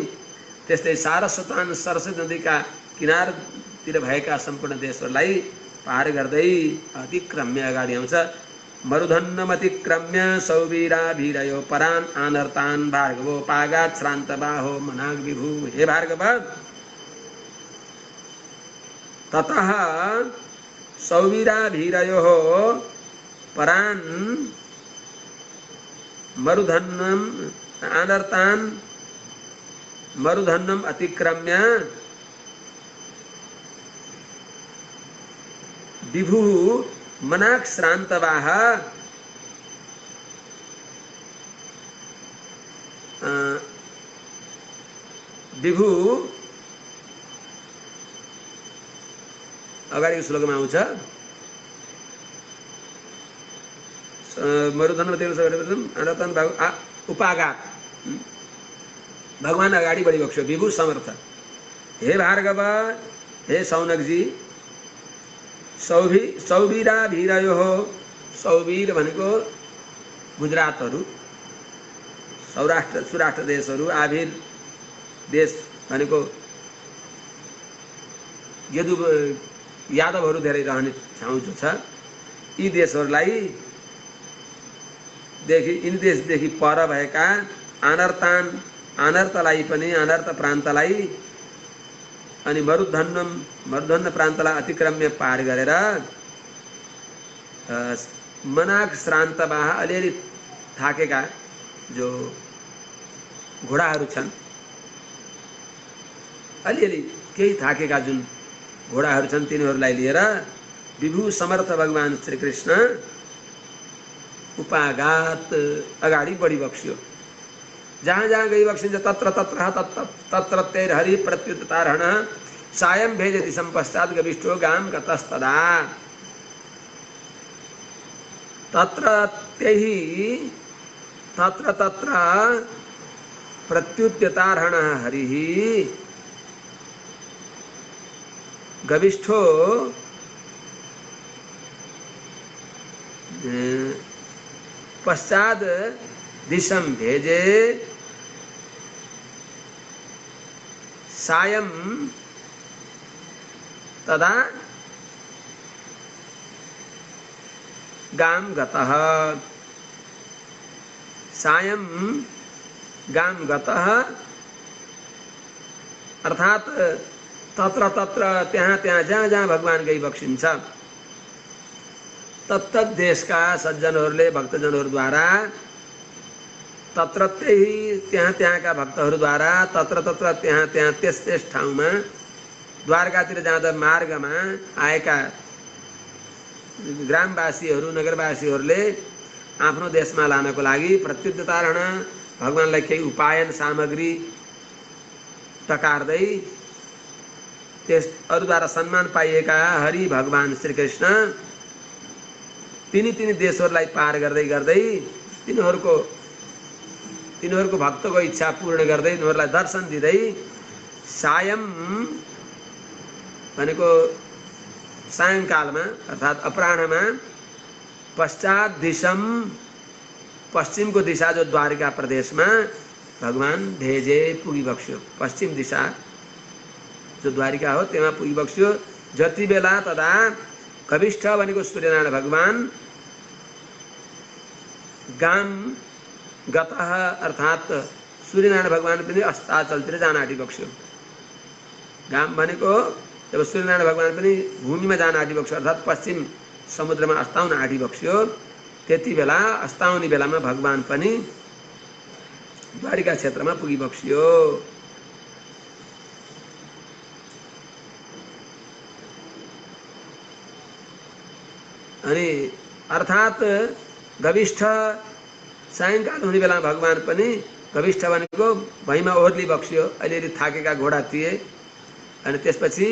त्यस्तै सारस्वतान सरस्वती नदीका किनारतिर भएका सम्पूर्ण देशहरूलाई पार गर्दै अतिक्रम्य अगाडि आउँछ। मरुधन्नमतिक्रम्य सौवीरा भीरयो परान आनर्तान भार्गवो पागात् श्रान्त बाहो मनाग विभु। हे भार्गव, ततः सौवीरा भीरयो परान मरुधन्नम आनर्तान मरुधन्नम अतिक्रम्य विभु मनाक श्रान्तवाह विभु। अगाडिको श्लोकमा आउँछ मरुधन अनर्तन उपाघात। भगवान अगाडि बढिबक्स्यो, विभु समर्थ। हे भार्गव, हे सौनकजी, सौवीरा भीरयो सौवीर भनेको गुजरातहरू, सौराष्ट्र सुराष्ट्र देशहरू, आभिर देश भनेको यादवहरू धेरै रहने ठाउँ जो छ, यी देशहरूलाई यिनी देशदेखि पर भएका अनर्थलाई पनि, अनर्थ प्रान्तलाई अनि मरुधन्न प्रान्तलाई अतिक्रम्य पार गरेर मनाक श्रान्तवाह अलिअलि थाकेका जो घोडाहरू छन्, अलिअलि केही थाकेका जुन घोडाहरू छन् तिनीहरूलाई लिएर विभु समर्थ भगवान श्री कृष्ण उपागात अगाडि बढी बक्सियो। जहाँ जहाँ गई बक्सिन्छ तत्र तत्रत्यैर हरि प्रत्युत्तारण सायं भेजति संपश्चात् गविष्ठो गाम गतस्तदा। तत्र प्रत्युत्तारण हरिः गविष्ठो पश्चात दिशम भेजे सायं तदा गाम गतः। सायं गाम गतः अर्थात तत्र त्यहाँ जहाँ जहाँ भगवान गई बक्सिन्छ तत्त देशका सज्जनहरूले, भक्तजनहरूद्वारा, तत्रत्य ही त्यहाँका भक्तहरूद्वारा, तत्र त्यहाँ त्यस ठाउँमा द्वारकातिर जाँदा मार्गमा आएका ग्रामवासीहरू, नगरवासीहरूले आफ्नो देशमा लानको लागि प्रत्युत्तारण भगवानलाई केही उपायन सामग्री टकार्दै त्यस अरूद्वारा सम्मान पाइएका हरि भगवान श्री कृष्ण तिनी देशहरूलाई पार गर्दै गर्दै तिनीहरूको भक्तको इच्छा पूर्ण गर्दै तिनीहरूलाई दर्शन दिँदै सायं भनेको सायंकालमा अर्थात अपराह्नमा पश्चात दिशम पश्चिमको दिशा जो द्वारिका प्रदेशमा भगवान भेजे पुगी बक्स्यो। पश्चिम दिशा जो द्वारिका हो त्यहाँ पुगी बक्स्यो। जति बेला तदा कविष्ठ भनेको सूर्यनारायण भगवान गाम गतः अर्थात सूर्यनारायण भगवान पनि अस्ताचलतिर जान आँटी बक्स्यो। गाम भनेको जब सूर्यनारायण भगवान पनि भूमिमा जान आँटी बक्स्यो अर्थात पश्चिम समुद्रमा अस्ताउन आँटी बक्स्यो, त्यति बेला अस्ताउने बेलामा भगवान पनि द्वारिका क्षेत्रमा पुगी बक्स्यो। अनि अर्थात गविष्ठ सायंकाल हुने बेला भगवान पनि गविष्ठ भनेको भैमा ओर्ली बक्स्यो। अलिअलि थाकेका घोडा थिए अनि त्यसपछि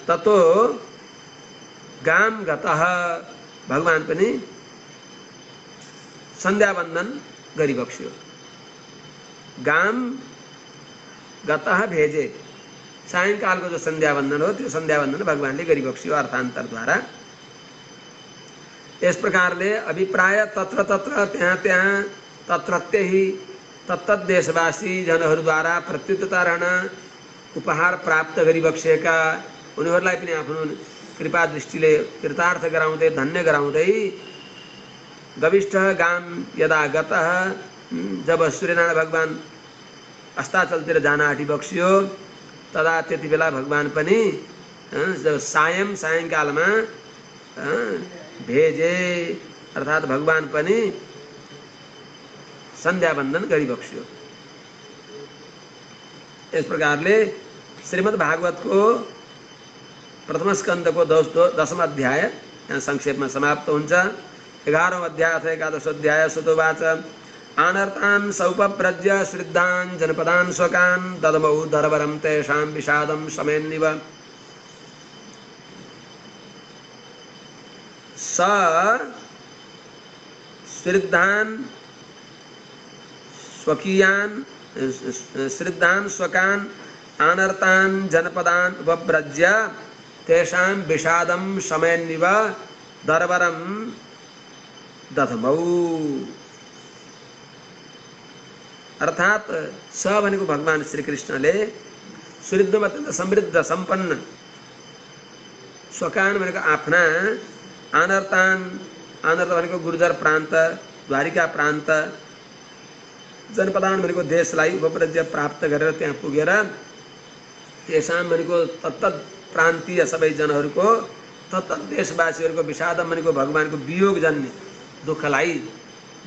ततो गाम गतः भगवान पनि सन्ध्यावन्दन गरी बक्स्यो। गाम गतः भेजे सायंकालको जो सन्ध्यावन्दन हो त्यो सन्ध्यावन्दन भगवानले गरी बक्स्यो अर्थान्तरद्वारा। यस प्रकारले अभिप्राय तत्र त्यहाँ तत्रत्य ही तत्त देशवासी जनहरूद्वारा प्रत्युत्तारण उपहार प्राप्त गरी बक्सेका उनीहरूलाई पनि आफ्नो कृपा दृष्टिले कृतार्थ गराउँदै धन्य गराउँदै गविष्ठ गाम यदा गतः जब सूर्यनारायण भगवान अस्ताचलतिर जान आँटी बक्स्यो तदा त्यति बेला भगवान पनि जब सायंकालमा भेजे अर्थात भगवान पनि सन्ध्यावन्दन गरी बक्स्यो। इस प्रकारले श्रीमद् भागवतको प्रथम स्कन्धको 10वां अध्याय यहाँ संक्षेपमा समाप्त हुन्छ। 11वां अध्याय अथ 11 अध्याय सुतोवाच आनर्तान् सौपप्रज्य श्रिद्धान् जनपदान् स्वकान् ददमौ दरवरं तेषां विषादं शमेन्निव स श्रिद्धान् स्वकीयान् श्रिद्धान् स्वकान् आनर्तान् जनपदान् उपव्रज्य तेषां विषादं शमयन्निव दरवरं दधमौ। अर्थात स भनेको भगवान श्री कृष्णले सुहृदमा अत्यन्त समृद्ध सम्पन्न स्वकान भनेको आफ्ना आनर्तान आनर्त भनेको गुर्जर प्रान्त द्वारिका प्रान्त जनपदान भनेको देशलाई उपव्रज्य प्राप्त गरेर त्यहाँ पुगेर तेषां भनेको तत्तत् प्रान्तीय सबै जनहरूको तत्तत् देशवासीहरूको विषादम भनेको भगवानको वियोग जन्य दुःखलाई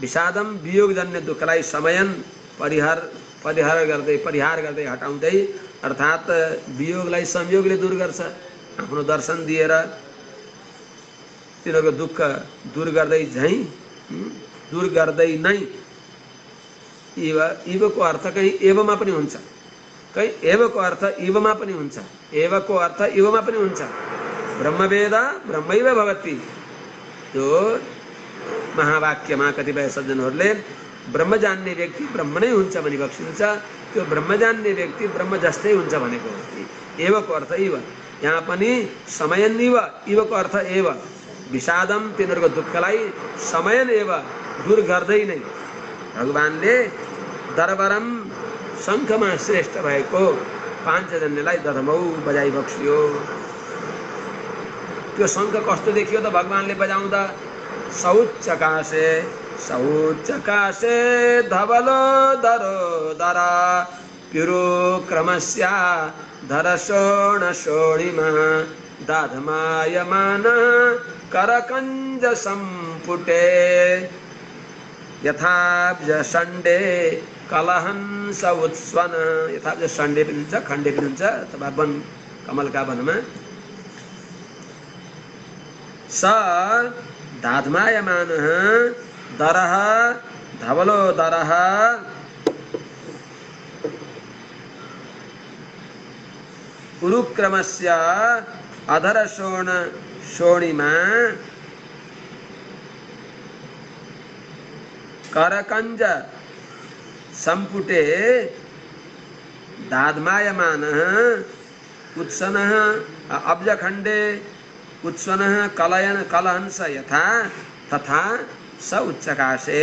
विषादम वियोग जन्य दुःखलाई समयन परिहार गर्दै हटाउँदै अर्थात् वियोगलाई संयोगले दूर गर्छ। आफ्नो दर्शन दिएर तिनीहरूको दुःख दूर गर्दै नै इवको अर्थ कहीं एवमा पनि हुन्छ, कहीं एवको अर्थ इवमा पनि हुन्छ, एवको अर्थ इवमा पनि हुन्छ। ब्रह्मवेद ब्रह्मैव भवति त्यो महावाक्यमा कतिपय सज्जनहरूले ब्रह्म जान्ने व्यक्ति ब्रह्म नै हुन्छ भनी बक्सिन्छ। त्यो ब्रह्म जान्ने व्यक्ति ब्रह्म जस्तै हुन्छ भनेको एवको अर्थ इव। यहाँ पनि समयन इवको अर्थ एव विषादम तिनीहरूको दुःखलाई समयन एव दूर गर्दै नै भगवानले दरबारम शङ्खमा श्रेष्ठ भएको पाञ्चजन्यलाई दधमौ बजाइ बक्सियो। त्यो शङ्ख कस्तो देखियो त भगवानले बजाउँदा? सौच्चकाशे सौच्चकाशे धवलो दरो दरा पिरुक्रमस्या धरशोण शोणिमा दाधमायमान करकञ्ज सम्पुटे यथाब्ज षण्डे कलहंस उत्स्वन। यथाब्ज षण्डे पनि हुन्छ खण्डे पनि हुन्छ अथवा वन कमलका वनमा स दाधमायमानः दरः धवलो दरः उरुक्रमस्य अधरशोण शोणिमा करकंज संपुटे दाधमायमानः उत्सनः अब्जखण्डे उत्सनः कलयन कलहंस यथा तथा स उच्चकाशे।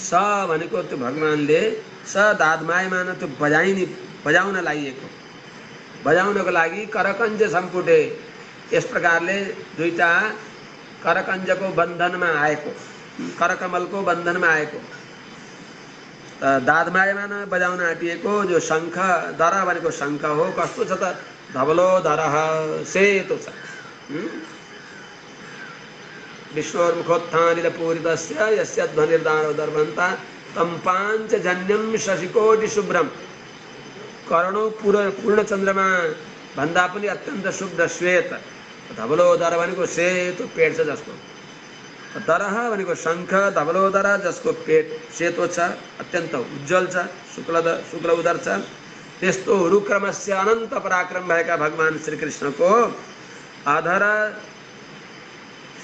स भनेको त्यो भगवानले स दाधमायमान त्यो बजाउन लागिएको बजाउनको लागि करकञ्ज सम्पुटे यस प्रकारले दुईटा करकञ्जको बन्धनमा आएको करकमलको बन्धनमा आएको दाधमायमान बजाउन आँटिएको जो शङ्ख दर भनेको शङ्ख हो। कस्तो छ त? धवलो दरः सेतो छ। विश्वोर्मुखोत्थानिलपूरितस्य यस्य ध्वनिर्दारो दर्भन्ता तं पाञ्चजन्यं शशिकोटि शुभ्रम। करणौ पूर्ण चन्द्रमा भन्दा पनि अत्यन्त शुभ्र श्वेत धवलो दर भनेको सेतो पेट छ जसको। दरह भनेको शङ्ख धवलो दर जसको पेट सेतो छ अत्यन्त उज्जवल छ शुक्ल उदर छ। त्यस्तो रुक्रमस्य अनन्त पराक्रम भएका भगवान श्री कृष्णको अधर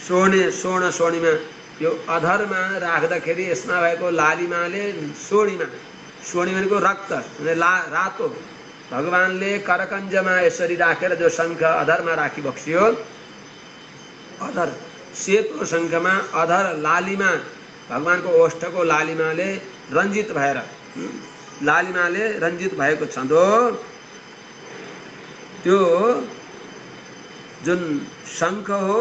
शोण शोणिमा यो अधरमा राख्दाखेरि यसमा भएको लालिमाले शोणिमा भनेको रक्त रातो भगवानले करकञ्जमा यसरी राखेर जो शङ्ख अधरमा राखी बक्सियो अधर सेतो शङ्खमा अधर लालिमा भगवानको ओष्ठको लालिमाले रञ्जित भएको छँदो त्यो जुन शङ्ख हो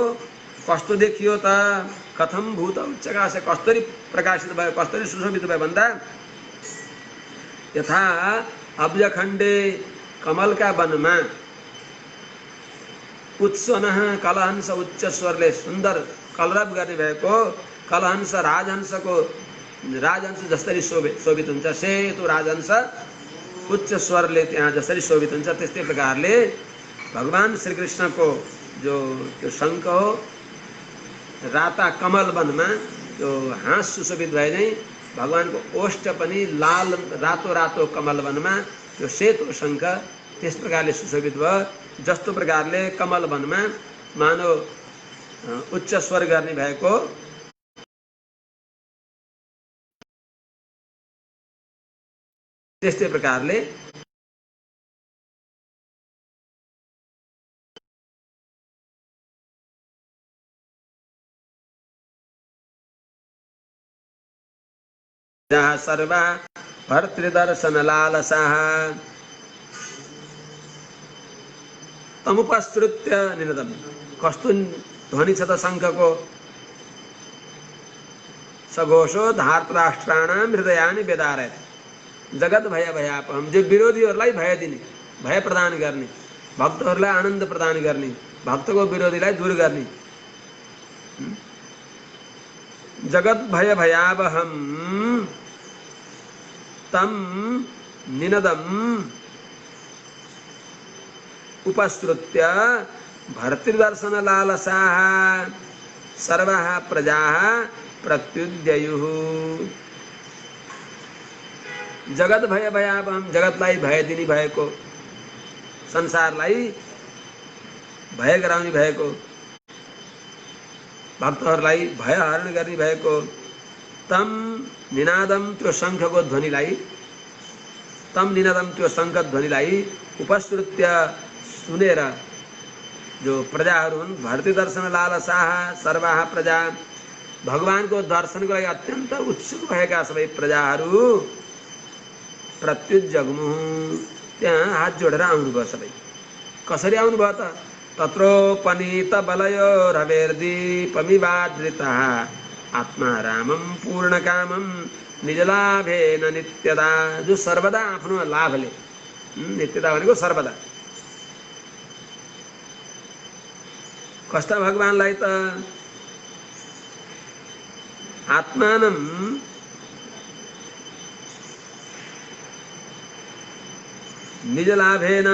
कस्तो देखियो त? कथम भूत उच्चकाश कस्तरी प्रकाशित भयो कस्तरी सुशोभित भयो भन्दा यथा अब्जखण्डे कमलका वनमा उत्सनः कलहंस उच्च स्वरले सुन्दर कलरव गर्ने भएको कलहंस राजहंस जसरी शोभित हुन्छ सेतो राजहंस उच्च स्वरले त्यहाँ जसरी शोभित हुन्छ त्यस्तै प्रकारले भगवान श्री कृष्णको जो त्यो शङ्ख हो राता कमल वनमा त्यो हाँस सुशोभित भए नै भगवानको ओष्ठ पनि लाल रातो कमल वनमा त्यो सेतो शङ्ख त्यस प्रकारले सुशोभित भयो जस्तो प्रकारले कमल वनमा मानव उच्च स्वर गर्ने भएको त्यस्तै प्रकारले जहाँ सर्वा भर्तृदर्शन लालसाः तमुपस्रुत्य निनदम्। कस्तो ध्वनि छ त शङ्खको। सघोषो धार्तराष्ट्राणां हृदयानि वेदारयत्। जगत भय भयापहम्, जो विरोधीहरूलाई भय दिने, भय प्रदान गर्ने, भक्तहरूलाई आनन्द प्रदान गर्ने, भक्तको विरोधीलाई दूर गर्ने। जगत भय भयावहम् तम निनदम् उपसृत्य भर्तृदर्शन लालसाः सर्वाः प्रजाः प्रत्युद्ययुः। जगत भय भयावहम्, जगतलाई भय दिने भएको, संसारलाई भय गराउने भएको, भक्तहरूलाई भय हरण गर्ने भएको तम निनादम, त्यो शङ्खको ध्वनिलाई, तम निनादम, त्यो शङ्ख ध्वनिलाई उपसृत्य, सुनेर, जो प्रजाहरू हुन्, भर्तृ दर्शन लालसाः सर्वाः प्रजा, भगवानको दर्शनको लागि अत्यन्त उत्सुक भएका सबै प्रजाहरू प्रत्युजग्मुः, त्यहाँ हात जोडेर आउनुभयो सबै। कसरी आउनुभयो त? तत्रोपनीत बलयो रवेर्दीपमिवादृतः आत्मा रामं पूर्णकामं निजलाभेन नित्यदा, जो सर्वदा आफ्नो लाभले, नित्यदा भनेको सर्वदा, कस्ता भगवानलाई त आत्मानं निजलाभेन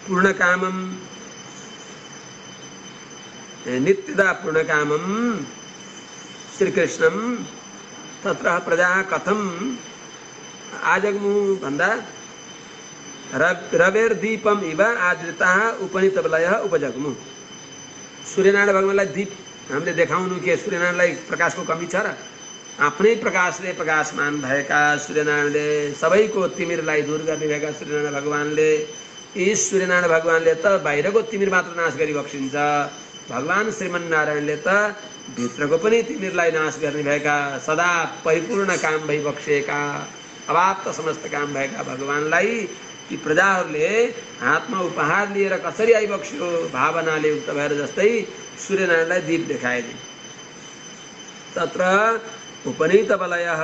पूर्णकामं नित्यदा पूर्णकामं श्रीकृष्णं तत्र प्रजा कथम आजग्मुः भन्दा रवेर्दीपम इव आदृताः उपनीतबलयः उपजग्मुः। सूर्यनारायण भगवानलाई दीप हामीले देखाउनु के सूर्यनारायणलाई प्रकाशको कमी छ र? आफ्नै प्रकाशले प्रकाशमान भएका सूर्यनारायणले, सबैको तिमिरलाई दूर गर्ने भएका सूर्यनारायण भगवानले, यी सूर्यनारायण भगवानले त बाहिरको तिमिर मात्र नाश गरी बक्सिन्छ, भगवान श्रीमन्नारायणले त भित्रको पनि तिमिरलाई नाश गर्ने भएका, सदा परिपूर्ण काम भई बक्सिएका, अवाप्त समस्त काम भएका भगवानलाई ती प्रजाहरूले हातमा उपहार लिएर कसरी आइबक्स्यो भावनाले युक्त भएर जस्तै सूर्यनारायणलाई दीप देखाइदिए। तत्र उपनीत बलयः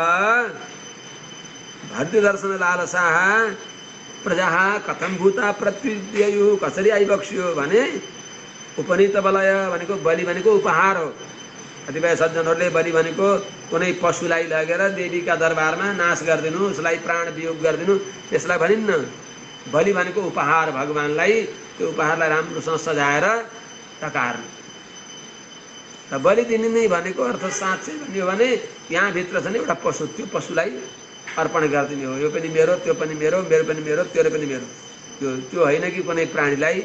भर्तृदर्शन लालसाः प्रजाः कथं भूता प्रत्युद्ययुः, कसरी आइबक्स्यो भने उपनीत बलय भनेको बलि भनेको उपहार हो। कतिपय सज्जनहरूले बलि भनेको कुनै पशुलाई लगेर देवीका दरबारमा नाश गरिदिनु, उसलाई प्राण वियोग गरिदिनु, त्यसलाई भनिन्न। बलि भनेको उपहार भगवानलाई, त्यो उपहारलाई राम्रोसँग सजाएर टकार्नु। र बलि दिने नै भनेको अर्थ साँच्चै भन्यो भने यहाँभित्र छ नि एउटा पशु, त्यो पशुलाई अर्पण गरिदिने हो। यो पनि मेरो, त्यो पनि मेरो, मेरो पनि मेरो, तेरो पनि मेरो, त्यो होइन कि कुनै प्राणीलाई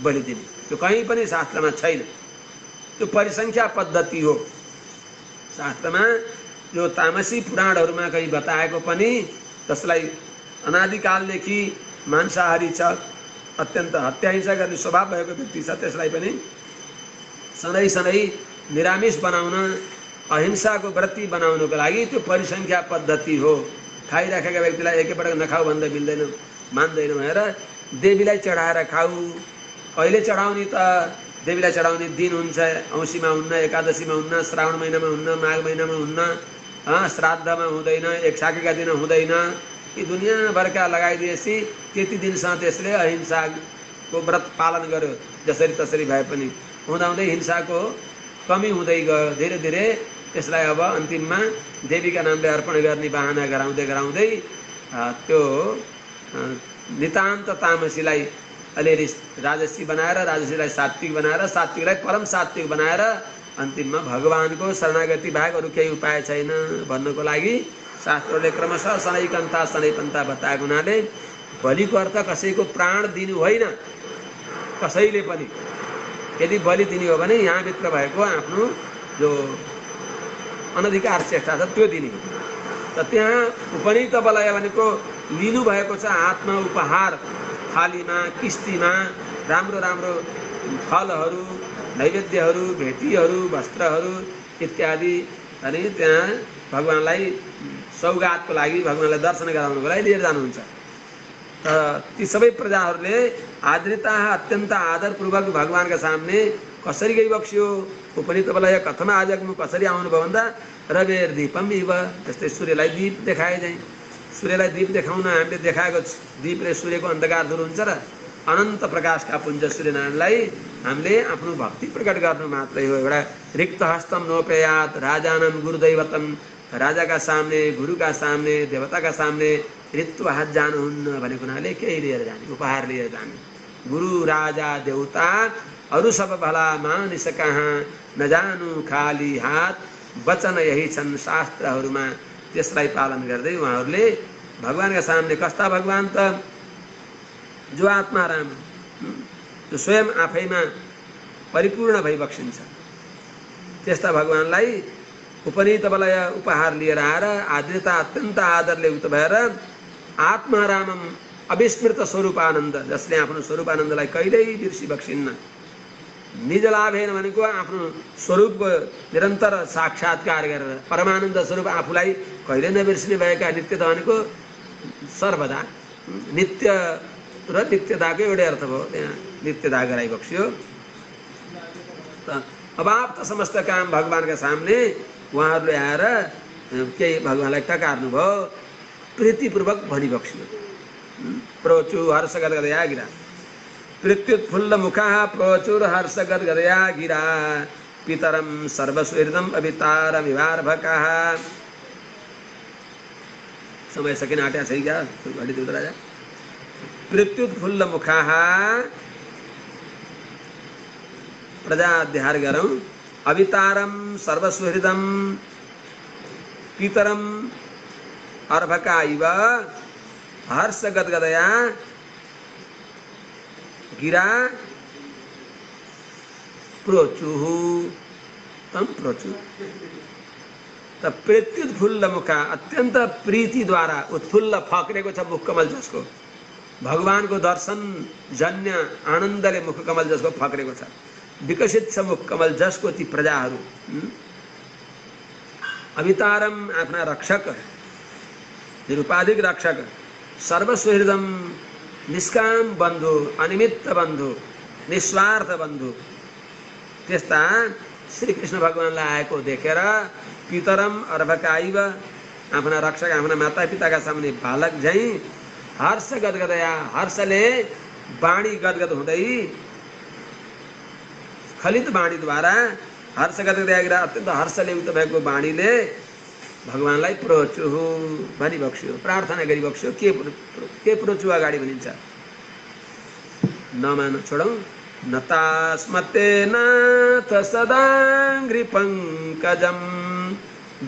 बलि दिने। त्यो कहीँ पनि शास्त्रमा छैन। त्यो परिसङ्ख्या पद्धति हो। शास्त्रमा जो तामसी पुराणहरूमा कहीँ बताएको पनि जसलाई अनादिकालदेखि मांसाहारी छ, अत्यन्त हत्या हिंसा गर्ने स्वभाव भएको व्यक्ति छ, त्यसलाई पनि सधैँ सधैँ निरामिष बनाउन, अहिंसाको व्रती बनाउनको लागि त्यो परिसङ्ख्या पद्धति हो। खाइराखेका व्यक्तिलाई एकैपटक नखाऊ भन्दा मिल्दैन, मान्दैन भनेर देवीलाई चढाएर खाऊ। कहिले चढाउने त? देवीलाई चढाउने दिन हुन्छ, औँसीमा हुन्न, एकादशीमा हुन्न, श्रावण महिनामा हुन्न, माघ महिनामा हुन्न, श्राद्धमा हुँदैन, एक साकेका दिन हुँदैन। यी दुनियाँभरका लगाइदिएपछि त्यति दिनसम्म त्यसले अहिंसाको व्रत पालन गर्यो। जसरी तसरी भए पनि हुँदाहुँदै हिंसाको कमी हुँदै गयो। धीरे धीरे त्यसलाई अब अन्तिममा देवीका नामले अर्पण गर्ने बहाना गराउँदै गराउँदै त्यो नितान्त तामसीलाई अलिअलि राजसी बनाएर, राजसीलाई सात्विक बनाएर, सात्विकलाई परम सात्विक बनाएर अन्तिममा भगवानको शरणागति बाहेक अरू केही उपाय छैन भन्नको लागि शास्त्रले क्रमशः सनैकन्ता सनैपन्था बताएको हुनाले बलिको अर्थ कसैको प्राण दिनु होइन। कसैले पनि यदि बलि दिने हो भने यहाँभित्र भएको आफ्नो जो अनधिकार चेष्टा छ त्यो दिने। त त्यहाँ उपनीत बलय भनेको लिनुभएको छ हातमा उपहार थालीमा किस्तीमा राम्रो राम्रो फलहरू नैवेद्यहरू भेटीहरू वस्त्रहरू इत्यादि अनि त्यहाँ भगवानलाई सौगातको लागि भगवानलाई दर्शन गराउनको लागि लिएर जानुहुन्छ। ती सबै प्रजाहरूले आदृता अत्यन्त आदरपूर्वक भगवानका सामने कसरी गइबक्स्यो। उपनीत बलय कथम आजग्नु कसरी आउनुभयो भन्दा रवेर दीपम इव जस्तै सूर्यलाई दीप देखाए चाहिँ सूर्यलाई दीप देखाउन हामीले देखाएको दीपले सूर्यको अन्धकार दूर हुन्छ र अनन्त प्रकाशका पुञ्ज सूर्यनारायणलाई हामीले आफ्नो भक्ति प्रकट गर्नु मात्रै हो। एउटा रिक्त हस्तम नोपेयात राजानम गुरुदैवतम राजाका सामने गुरुका सामने देवताका सामने रित्व हात जानुहुन्न भनेको हुनाले केही लिएर जाने उपहार लिएर जाने। गुरु राजा देवता अरू सब भला मानिस कहाँ नजानु खाली हात वचन यही छन् शास्त्रहरूमा। त्यसलाई पालन गर्दै उहाँहरूले भगवानका सामने कस्ता भगवान त जो आत्माराम जो स्वयं आफैमा परिपूर्ण भई बक्सिन्छ त्यस्ता भगवानलाई उपनीत बलय उपहार लिएर आएर आदृता अत्यन्त आदरले उक्त भएर आत्मारामम अविस्मृत स्वरूपानन्द जसले आफ्नो स्वरूपानन्दलाई कहिल्यै बिर्सी बक्सिन्न। निज लाभेन भनेको आफ्नो स्वरूपको निरन्तर साक्षात्कार गरेर परमानन्द स्वरूप आफूलाई कहिले नबिर्सिने भएका नित्यता भनेको सर्वदा नित्य र नित्यताको एउटै अर्थ भयो। त्यहाँ नित्यता गराइबक्स्यो। अभाव त समस्त काम भगवानका सामने उहाँहरूले आएर केही भगवानलाई टकार्नुभयो प्रीतिपूर्वक भनिबक्स्यो। प्रोचु हर्षगद गदया गिरा प्रत्युत्फुल्ल मुखा प्रोचुर हर्षगद गदया गिरा पितरम सर्वसुहृदम अवितारम विवारभका। समय सकिन आट्या छ क्या घडी दुध राजा। प्रत्युत्फुल्ल मुखा प्रजाध्यार गरौँ अवितारम सर्वसुहृदम पितरम अर्भका इव हर्ष गदगदया गिरा प्रोचुः तम प्रोचु। त प्रत्युत्फुल्ल मुखा अत्यन्त प्रीतिद्वारा उत्फुल्ल फक्रेको छ मुखकमल जसको भगवानको दर्शन जन्य आनन्दले मुखकमल जसको फक्रेको छ विकसित छ मुखकमल जसको ती प्रजाहरू। अवितारम आफ्ना रक्षक निरुपाधिक रक्षक सर्वसुहृदम निष्काम बन्धु अनिमित्त बन्धु निस्वार्थ बन्धु त्यस्ता श्रीकृष्ण भगवानलाई आएको देखेर पितरम अर्भकाइव आफ्ना रक्षक आफ्ना माता पिताका सामने बालक झैँ हर्ष गदगदया हर्षले बाणी गदगद हुँदै खलित बाणीद्वारा हर्ष गदगदया अत्यन्त हर्षले उक्त भएको बाणीले भगवानलाई प्रोचुः भनिबक्स्यो प्रार्थना गरिबक्स्यो। के प्रोचु अगाडि भनिन्छ नमान छोडौँ नतास्मते नाथ सदाङ्घ्रि पङ्कजं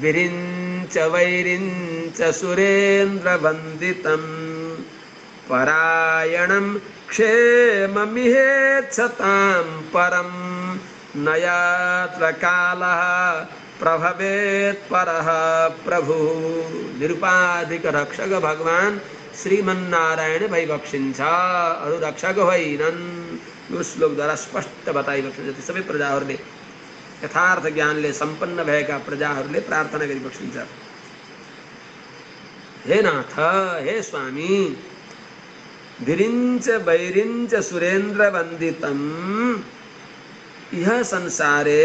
विरिञ्च वैरिञ्च सुरेन्द्र वन्दितं परायणं क्षेममिहेच्छतां परं न यत्र कालः प्रभवेत् परः प्रभु। निरुपाधिक रक्षक भगवान श्रीमन्नारायण भइबक्सिन्छ अरू रक्षक होइनन्। यो श्लोकद्वारा स्पष्ट बताइबक्सिन्छ। ती सबै प्रजाहरूले यथार्थ ज्ञानले सम्पन्न भएका प्रजाहरूले प्रार्थना गरिबक्सिन्छ। हे नाथ हे स्वामी धिरिञ्च वैरिञ्च सुरेन्द्र वन्दितं इह संसारे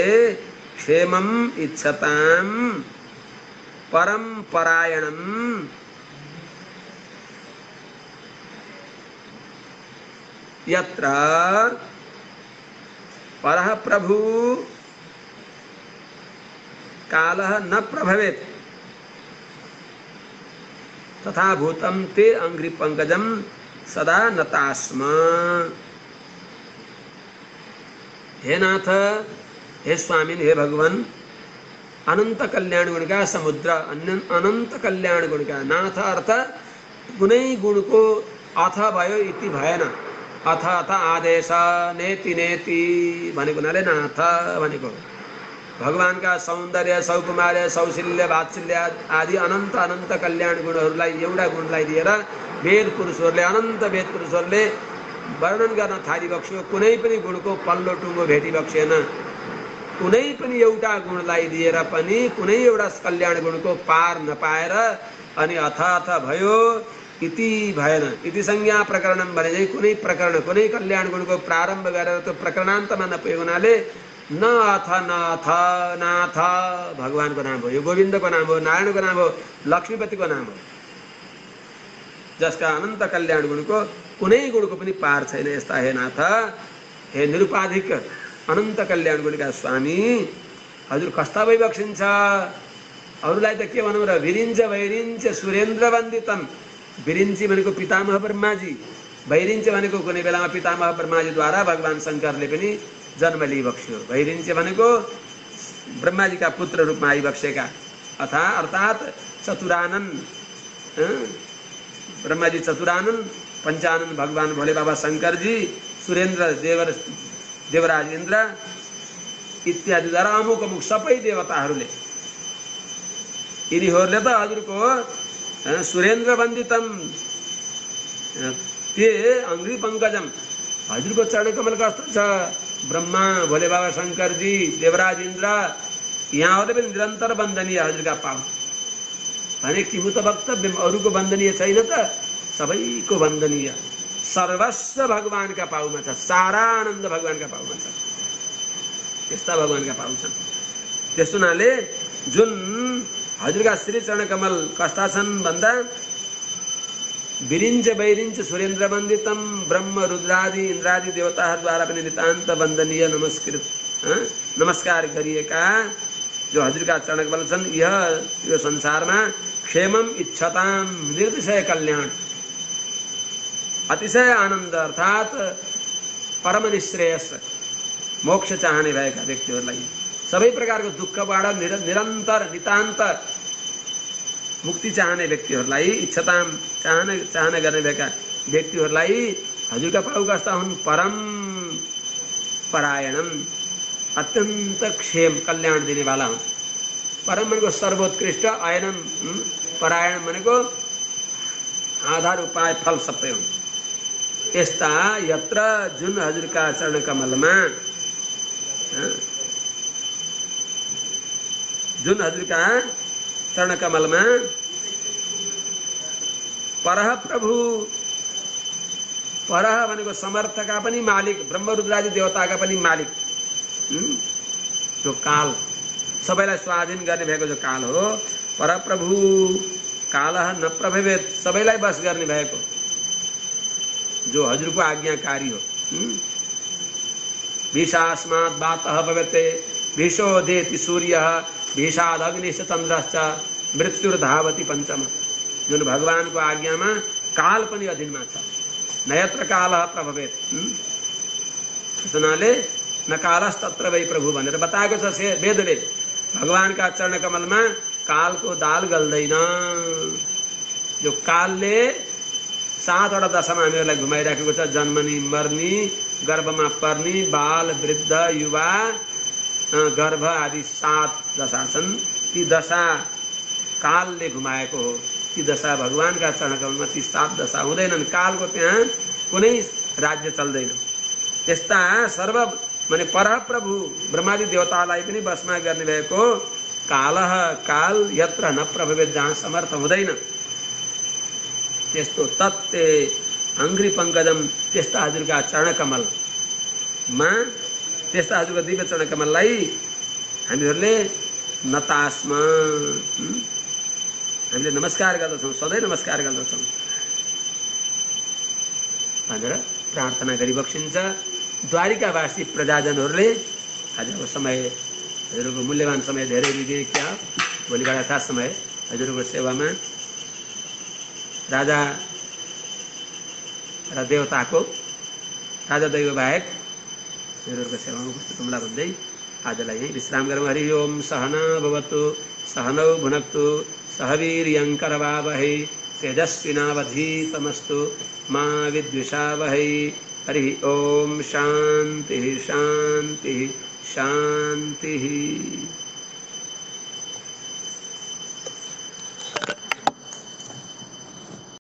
क्षेमम् इच्छतां परं परायणं यत्र परः प्रभु कालः न प्रभवेत् तथा भूतं ते अंघ्रि पंकजं सदा नतास्म। हे नाथ हे स्वामी हे भगवान अनंत कल्याण गुण का समुद्र अनंत कल्याण गुण का नाथ अर्थ कुनै गुणको अथ भयो इति भएन। अथ अथ आदेश नेति नेति भनेको हुनाले नाथ भनेको भगवान का सौन्दर्य, सौकुमार्य, सौशील्य, वात्सल्य आदि अनन्त अनन्त कल्याण गुणहरूलाई एउटा गुणलाई दिएर वेद पुरुषहरूले, अनन्त वेद पुरुषहरूले वर्णन गर्न थालिबक्स्यो। कुनै पनि गुणको पल्लो टुङ्गो भेटिबक्सेन। कुनै पनि एउटा गुणलाई दिएर पनि कुनै एउटा कल्याण गुणको पार नपाएर अनि अथाथ भयो इति भएन। इति संज्ञा प्रकरणम भने चाहिँ कुनै प्रकरण, कुनै कल्याण गुणको प्रारम्भ गरेर त्यो प्रकरणान्तमा नपुगेको हुनाले न अथ न अथ नाथ भगवानको नाम हो, यो गोविन्दको नाम हो, नारायणको नाम हो, लक्ष्मीपतिको नाम हो, जसका अनन्त कल्याण गुणको कुनै गुणको पनि पार छैन। यस्ता हे नाथ, हे निरुपाधिक अनन्त कल्याण गुणका स्वामी, हजुर कस्ता भइबक्सिन्छ? अरूलाई त के भनौँ र? विरिञ्च वैरिञ्च सुरेन्द्र वन्दितम। विरिञ्ची भनेको पितामह ब्रह्माजी, वैरिञ्च भनेको कुनै बेलामा पितामह ब्रह्माजीद्वारा भगवान शङ्करले पनि जन्म लिइबक्स्यो। वैरिञ्च भनेको ब्रह्माजीका पुत्र रूपमा आइबक्सेका अर्थात् चतुरानन, ब्रह्माजी चतुरानन, पञ्चानन भगवान भोले बाबा शङ्करजी, सुरेन्द्र देवराज इन्द्र इत्यादिद्वारा अमुक अमुक सबै देवताहरूले, यिनीहरूले त हजुरको सुरेन्द्र वन्दितम, ते अङ्ग्री पङ्कजम, हजुरको चरण कमल कस्तो छ? ब्रह्मा, भोले बाबा शङ्करजी, देवराज इन्द्र यहाँहरूले पनि निरन्तर वन्दनीय हजुरका पाउ भने किमु त वक्तव्य? अरूको वन्दनीय छैन त, सबैको वन्दनीय, सर्वस्व भगवानका पाउमा छ, सारा आनन्द भगवानका पाउमा छ। त्यस्ता भगवानका पाउ छन्। त्यस हुनाले जुन हजुरका श्री चरण कमल कस्ता छन् भन्दा विरिञ्च वैरिञ्च सुरेन्द्र वन्दितम, ब्रह्म रुद्रादि इन्द्रादि देवताहरूद्वारा पनि नितान्त वन्दनीय नमस्कार गरिएका जो हजुरका चरण कमल छन्, यो संसारमा क्षेमम इच्छताम, निर्तिशय कल्याण, अतिशय आनन्द अर्थात् परम निश्रेयस मोक्ष चाहने भएका व्यक्तिहरूलाई, सबै प्रकारको दुःखबाट निरन्तर नितान्त मुक्ति चाहने व्यक्तिहरूलाई, इच्छताम चाहना गर्ने भएका व्यक्तिहरूलाई हजुरका पाउ कस्ता हुन्? परम परायणम, अत्यन्त क्षेम कल्याण दिनेवाला हुन्। परम भनेको सर्वोत्कृष्ट, अयनम परायण भनेको आधार उपाय फल सबै हुन्। यस्ता यत्र जुन हजुरका चरण कमलमा, जुन हजुरका चरण कमलमा परह प्रभु, परह भनेको समर्थका पनि मालिक, ब्रह्म रुद्रादि देवताका पनि मालिक, जो काल सबैलाई स्वाधीन गर्ने भएको जो काल हो, परप्रभु कालः न प्रभवेत, सबैलाई बस गर्ने भएको जो हजुरको आज्ञाकारी हो। भीषास्मात् वातः भवते भीषोदेति सूर्यः भीषाद अग्निश्च चन्द्रश्च मृत्युर्धावति पञ्चम। जुन भगवानको आज्ञामा काल पनि अधीनमा छ, नयत्र कालः प्रभवेत। त्यसनाले न कालस्तत्र वै प्रभु भनेर बताएको छ वेदले। भगवानका चरण कमलमा कालको दाल गल्दैन। जो कालले 7वटा दशामा हामीहरूलाई घुमाइराखेको छ, जन्मनी, मर्नी, गर्भमा पर्नी, बाल, वृद्ध, युवा, गर्भ आदि 7 दशा छन्। ती दशा कालले घुमाएको हो। ती दशा भगवानका चरण कमलमा ती 7 दशा हुँदैनन्। कालको त्यहाँ कुनै राज्य चल्दैन। यस्ता सर्व माने परप्रभु ब्रह्मादि देवतालाई पनि बसमा गर्ने भएको कालः, काल यत्र न प्रभवेत, जहाँ समर्थ हुँदैन, त्यस्तो तत्ते अङ्घ्रि पङ्कजम, त्यस्ता हजुरका चरण कमलमा, त्यस्ता हजुरको दिव्य चरण कमललाई हामीहरूले नतास्मा, हामीले नमस्कार गर्दछौँ, सधैँ नमस्कार गर्दछौँ भनेर प्रार्थना गरिबक्सिन्छ। द्वारिकावासी प्रजाजनहरूले आजको समय, हजुरको मूल्यवान समय धेरै दिए क्या, भोलिबाट यथा समय हजुरको सेवामा राजा र देवताको, राजा दैव बाहेक हजुरको सेवामा उपस्थित हुँला भन्दै आजलाई यही विश्राम गरौँ। हरि ओम। सहना भवतु, सहनौ भुनक्तु, सह वीर्यङ्करवावहै, तेजस्विनावधीतमस्तु मा विद्विषावहै। हरि ओम। शान्तिः शान्तिः शांति।